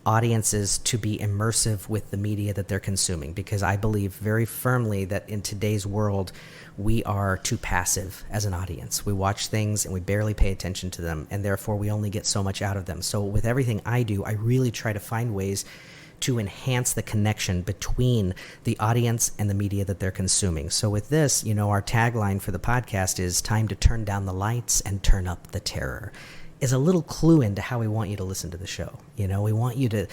[SPEAKER 3] audiences to be immersive with the media that they're consuming, because I believe very firmly that in today's world, we are too passive as an audience. We watch things and we barely pay attention to them, and therefore we only get so much out of them. So with everything I do, I really try to find ways to enhance the connection between the audience and the media that they're consuming. So with this, our tagline for the podcast is "Time to turn down the lights and turn up the terror." Is a little clue into how we want you to listen to the show. We want you to,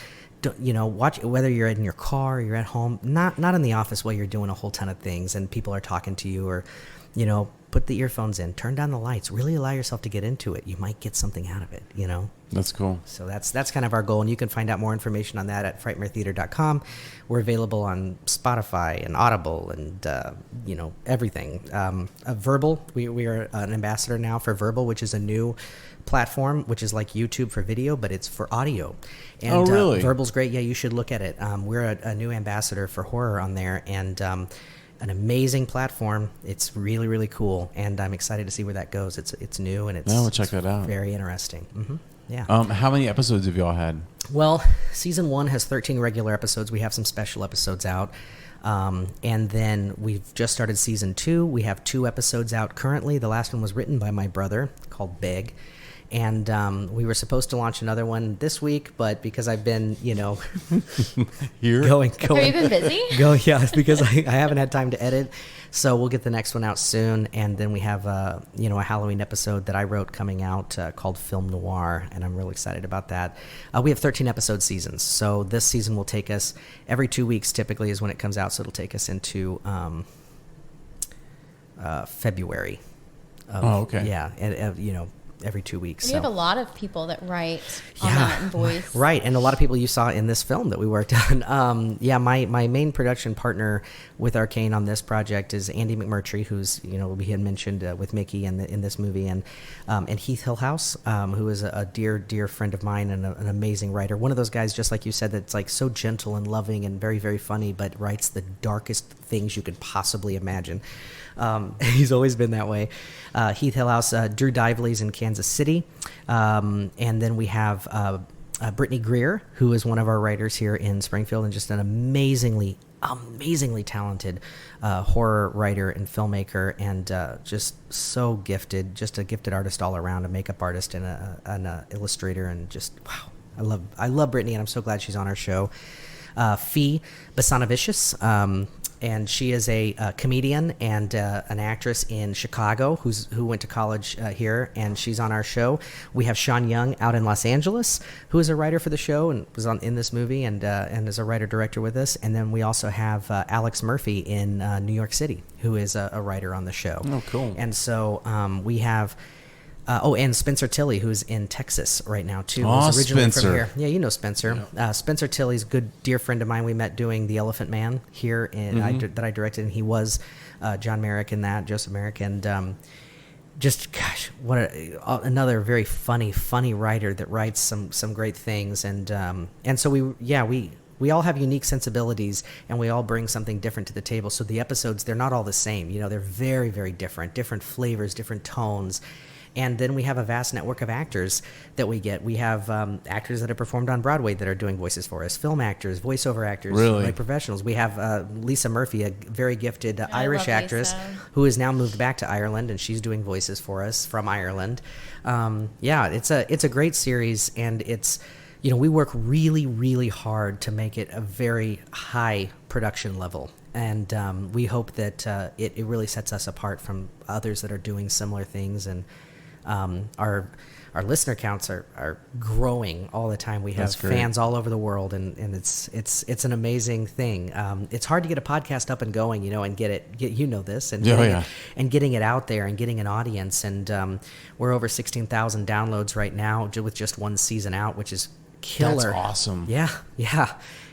[SPEAKER 3] watch, whether you're in your car or you're at home, not in the office while you're doing a whole ton of things and people are talking to you, or, put the earphones in, turn down the lights, really allow yourself to get into it. You might get something out of it,
[SPEAKER 2] That's cool.
[SPEAKER 3] So that's kind of our goal, and you can find out more information on that at frightmaretheater.com. We're available on Spotify and Audible and everything. Verbal, we are an ambassador now for Verbal, which is a new platform, which is like YouTube for video, but it's for audio. And,
[SPEAKER 2] oh, really?
[SPEAKER 3] Verbal's great. Yeah, you should look at it. We're a new ambassador for horror on there, and an amazing platform. It's really, really cool, and I'm excited to see where that goes. It's new, and
[SPEAKER 2] we'll check that out.
[SPEAKER 3] Very interesting. Mm-hmm. Yeah.
[SPEAKER 2] How many episodes have y'all had?
[SPEAKER 3] Well, season 1 has 13 regular episodes. We have some special episodes out. And then we've just started season 2. We have 2 episodes out currently. The last one was written by my brother, called Beg. And we were supposed to launch another one this week, but because I've been,
[SPEAKER 2] Here?
[SPEAKER 3] going.
[SPEAKER 1] Have you been busy?
[SPEAKER 3] Yeah, because I haven't had time to edit. So we'll get the next one out soon. And then we have, a Halloween episode that I wrote coming out called Film Noir, and I'm really excited about that. We have 13 episode seasons. So this season will take us every 2 weeks typically is when it comes out. So it'll take us into February.
[SPEAKER 2] Okay.
[SPEAKER 3] Yeah, and every 2 weeks.
[SPEAKER 1] You have a lot of people that write on
[SPEAKER 3] Yeah,
[SPEAKER 1] that and voice.
[SPEAKER 3] right, and a lot of people you saw in this film that we worked on. My main production partner with Arcane on this project is Andy McMurtry, who's we had mentioned with Mickey in this movie, and Heath Hillhouse, who is a dear friend of mine and an amazing writer. One of those guys, just like you said, that's like so gentle and loving and very, very funny, but writes the darkest things you could possibly imagine. He's always been that way. Heath Hillhouse, Drew Dively's in Kansas City. And then we have Brittany Greer, who is one of our writers here in Springfield and just an amazingly talented horror writer and filmmaker, and just so gifted, just a gifted artist all around, a makeup artist and an illustrator, and just, wow. I love Brittany, and I'm so glad she's on our show. Fee Basanavicius, and she is a comedian and an actress in Chicago who went to college here, and she's on our show. We have Sean Young out in Los Angeles, who is a writer for the show and was in this movie and is a writer-director with us. And then we also have Alex Murphy in New York City, who is a writer on the show.
[SPEAKER 2] Oh, cool.
[SPEAKER 3] And so we have... and Spencer Tilley, who's in Texas right now, too.
[SPEAKER 2] Oh,
[SPEAKER 3] who's originally
[SPEAKER 2] Spencer.
[SPEAKER 3] from here. Yeah, you know Spencer.
[SPEAKER 2] Yeah.
[SPEAKER 3] Spencer Tilley's a good, dear friend of mine. We met doing The Elephant Man here that I directed, and he was John Merrick in that, Joseph Merrick. And just, gosh, what another very funny writer that writes some great things. And so we all have unique sensibilities, and we all bring something different to the table. So the episodes, they're not all the same. They're very, very different flavors, different tones. And then we have a vast network of actors that we get. We have actors that have performed on Broadway that are doing voices for us, film actors, voiceover actors,
[SPEAKER 2] Really?
[SPEAKER 3] like professionals. We have Lisa Murphy, a very gifted Irish
[SPEAKER 1] love
[SPEAKER 3] actress
[SPEAKER 1] Lisa.
[SPEAKER 3] who has now moved back to Ireland, and she's doing voices for us from Ireland. It's a great series, and it's we work really, really hard to make it a very high production level. And we hope that it really sets us apart from others that are doing similar things. And our listener counts are growing all the time. We have fans all over the world, and it's an amazing thing. It's hard to get a podcast up and going, and get this, and and getting it out there and getting an audience. And we're over 16,000 downloads right now with just one season out, which is killer.
[SPEAKER 2] That's awesome.
[SPEAKER 3] Yeah.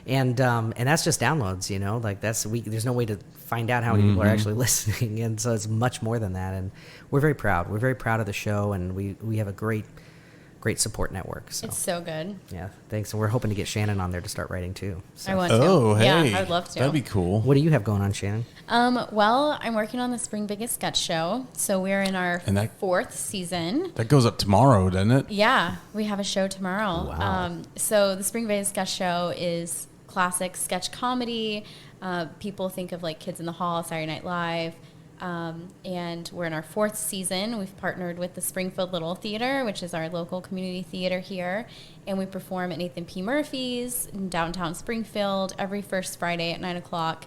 [SPEAKER 3] And that's just downloads, like there's no way to find out how many people are actually listening. And so it's much more than that. And we're very proud. We're very proud of the show, and we have a great support network. So
[SPEAKER 1] It's so good.
[SPEAKER 3] yeah, thanks. And we're hoping to get Shannon on there to start writing too. So.
[SPEAKER 1] I want to.
[SPEAKER 2] Oh, hey.
[SPEAKER 1] Yeah, I'd love to.
[SPEAKER 2] That'd be cool.
[SPEAKER 3] What do you have going on, Shannon?
[SPEAKER 1] Well, I'm working on the Spring Biggest Sketch Show. So we're in our fourth season.
[SPEAKER 2] That goes up tomorrow, doesn't it?
[SPEAKER 1] Yeah, we have a show tomorrow.
[SPEAKER 3] Wow.
[SPEAKER 1] So the Spring Biggest Sketch Show is classic sketch comedy. People think of like Kids in the Hall, Saturday Night Live. And we're in our fourth season. We've partnered with the Springfield Little Theater, which is our local community theater here. And we perform at Nathan P. Murphy's in downtown Springfield every first Friday at 9 o'clock.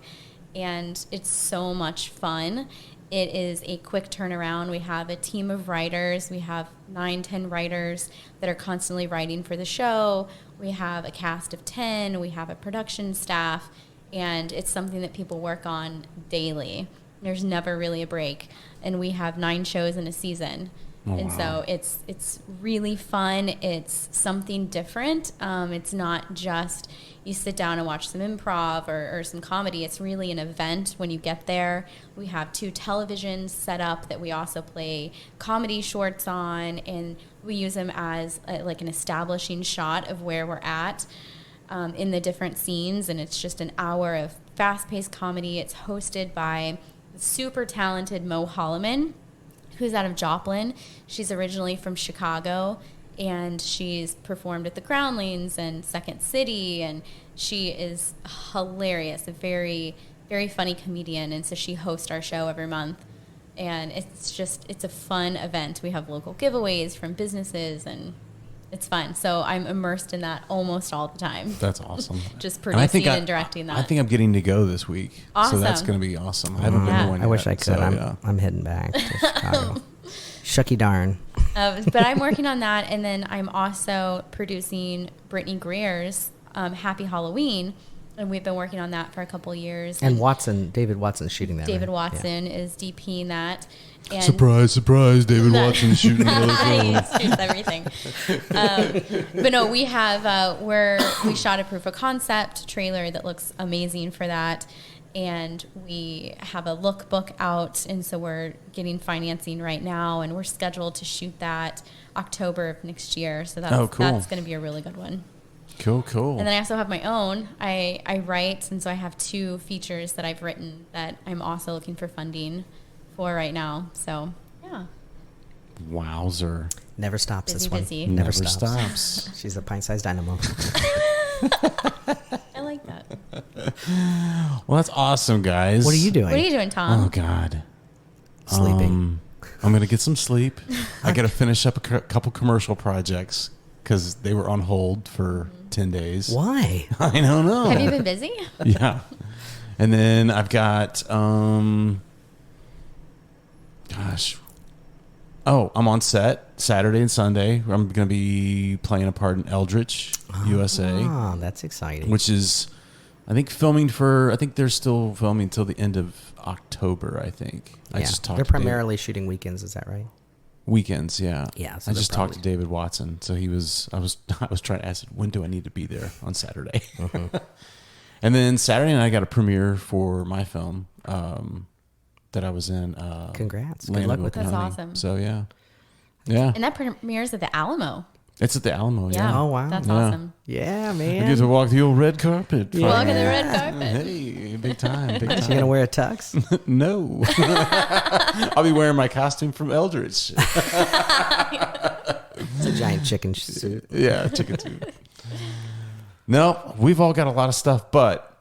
[SPEAKER 1] And it's so much fun. It is a quick turnaround. We have a team of writers. We have 9-10 writers that are constantly writing for the show. We have a cast of 10. We have a production staff. And it's something that people work on daily. There's never really a break. And we have 9 shows in a season.
[SPEAKER 2] Oh,
[SPEAKER 1] and
[SPEAKER 2] wow.
[SPEAKER 1] so it's really fun. It's something different. It's not just you sit down and watch some improv or some comedy. It's really an event when you get there. We have 2 televisions set up that we also play comedy shorts on, and we use them as like an establishing shot of where we're at in the different scenes. And it's just an hour of fast-paced comedy. It's hosted by super talented Mo Holloman, who's out of Joplin. She's originally from Chicago, and she's performed at the Groundlings and Second City, and she is hilarious, a very, very funny comedian, and so she hosts our show every month. And it's a fun event. We have local giveaways from businesses, and it's fun. So I'm immersed in that almost all the time.
[SPEAKER 2] That's awesome.
[SPEAKER 1] Just producing and directing that.
[SPEAKER 2] I think I'm getting to go this week.
[SPEAKER 1] Awesome.
[SPEAKER 2] So that's going to be awesome. I haven't been to one yet.
[SPEAKER 3] I wish I could.
[SPEAKER 2] So,
[SPEAKER 3] I'm heading back to Chicago. Shucky darn.
[SPEAKER 1] But I'm working on that, and then I'm also producing Brittany Greer's Happy Halloween, and we've been working on that for a couple years.
[SPEAKER 3] And David Watson's shooting that.
[SPEAKER 1] David
[SPEAKER 3] right?
[SPEAKER 1] Watson is DPing that. And
[SPEAKER 2] surprise, surprise! David Watson's shooting another film.
[SPEAKER 1] He shoots everything. But no, we have we shot a proof of concept trailer that looks amazing for that. And we have a lookbook out, and so we're getting financing right now, and we're scheduled to shoot that October of next year. So that's that's going to be a really good one.
[SPEAKER 2] Cool.
[SPEAKER 1] And then I also have my own. I write, and so I have 2 features that I've written that I'm also looking for funding for right now. So yeah.
[SPEAKER 2] Wowzer!
[SPEAKER 3] Never stops.
[SPEAKER 1] Busy,
[SPEAKER 3] this one
[SPEAKER 1] busy.
[SPEAKER 3] never stops. She's a pint-sized dynamo.
[SPEAKER 1] I like that.
[SPEAKER 2] Well, that's awesome, guys.
[SPEAKER 3] What are you doing?
[SPEAKER 1] What are you doing, Tom?
[SPEAKER 2] Oh God,
[SPEAKER 3] Sleeping.
[SPEAKER 2] I'm gonna get some sleep. I got to finish up a couple commercial projects because they were on hold for 10 days.
[SPEAKER 3] Why?
[SPEAKER 2] I don't know.
[SPEAKER 1] Have you been busy?
[SPEAKER 2] Yeah. And then I've got, I'm on set Saturday and Sunday. I'm going to be playing a part in Eldritch, USA.
[SPEAKER 3] Oh, that's exciting.
[SPEAKER 2] Which is, I think they're still filming till the end of October, I think.
[SPEAKER 3] Yeah.
[SPEAKER 2] I just talked
[SPEAKER 3] They're
[SPEAKER 2] to
[SPEAKER 3] primarily shooting weekends, is that right?
[SPEAKER 2] Weekends, yeah.
[SPEAKER 3] Yeah, so
[SPEAKER 2] I
[SPEAKER 3] they're
[SPEAKER 2] just talked to David Watson. So I was trying to ask him, when do I need to be there on Saturday? And then Saturday night I got a premiere for my film that I was in.
[SPEAKER 3] Congrats.
[SPEAKER 2] Land
[SPEAKER 3] Good luck
[SPEAKER 2] of
[SPEAKER 3] with
[SPEAKER 2] Milk and
[SPEAKER 1] that.
[SPEAKER 2] Honey.
[SPEAKER 1] That's awesome.
[SPEAKER 2] So yeah.
[SPEAKER 1] And that premieres at the Alamo.
[SPEAKER 2] It's at the Alamo, yeah.
[SPEAKER 3] Oh, wow.
[SPEAKER 1] That's
[SPEAKER 2] Yeah.
[SPEAKER 1] awesome.
[SPEAKER 3] Yeah,
[SPEAKER 2] I
[SPEAKER 3] man.
[SPEAKER 2] get to walk the old red carpet.
[SPEAKER 3] Yeah.
[SPEAKER 1] Walking the red carpet.
[SPEAKER 2] Hey, big time, big
[SPEAKER 3] Is she
[SPEAKER 2] time.
[SPEAKER 3] going to wear a tux?
[SPEAKER 2] No. I'll be wearing my costume from Eldritch.
[SPEAKER 3] It's a giant chicken suit.
[SPEAKER 2] Yeah, chicken soup. No, we've all got a lot of stuff, but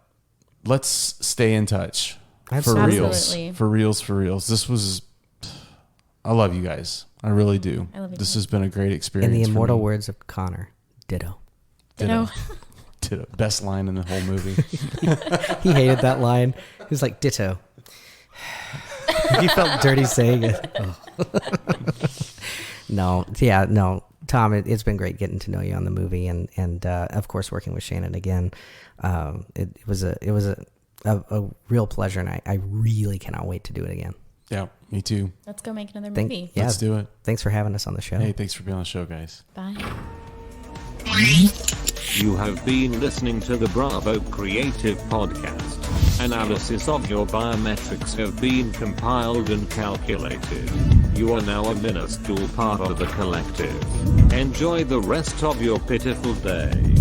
[SPEAKER 2] let's stay in touch.
[SPEAKER 3] Absolutely.
[SPEAKER 2] For reals. For reals. This was, I love you guys. I really do.
[SPEAKER 1] I love you
[SPEAKER 2] This
[SPEAKER 1] too.
[SPEAKER 2] has been a great experience.
[SPEAKER 3] In the
[SPEAKER 2] for
[SPEAKER 3] immortal
[SPEAKER 2] me.
[SPEAKER 3] words of Connor, ditto.
[SPEAKER 1] Ditto.
[SPEAKER 2] Ditto. Best line in the whole movie.
[SPEAKER 3] He hated that line. He was like, ditto. He felt dirty saying it. Oh. No. Tom, it's been great getting to know you on the movie, and of course working with Shannon again. It was a real pleasure, and I really cannot wait to do it again.
[SPEAKER 2] Yeah, me too.
[SPEAKER 1] Let's go make another movie.
[SPEAKER 3] Yeah,
[SPEAKER 2] Let's do it.
[SPEAKER 3] Thanks for having us on the show.
[SPEAKER 2] Hey, thanks for being on the show, guys.
[SPEAKER 1] Bye.
[SPEAKER 4] You have been listening to the Bravo Creative Podcast. Analysis of your biometrics have been compiled and calculated. You are now a minuscule part of the collective. Enjoy the rest of your pitiful day.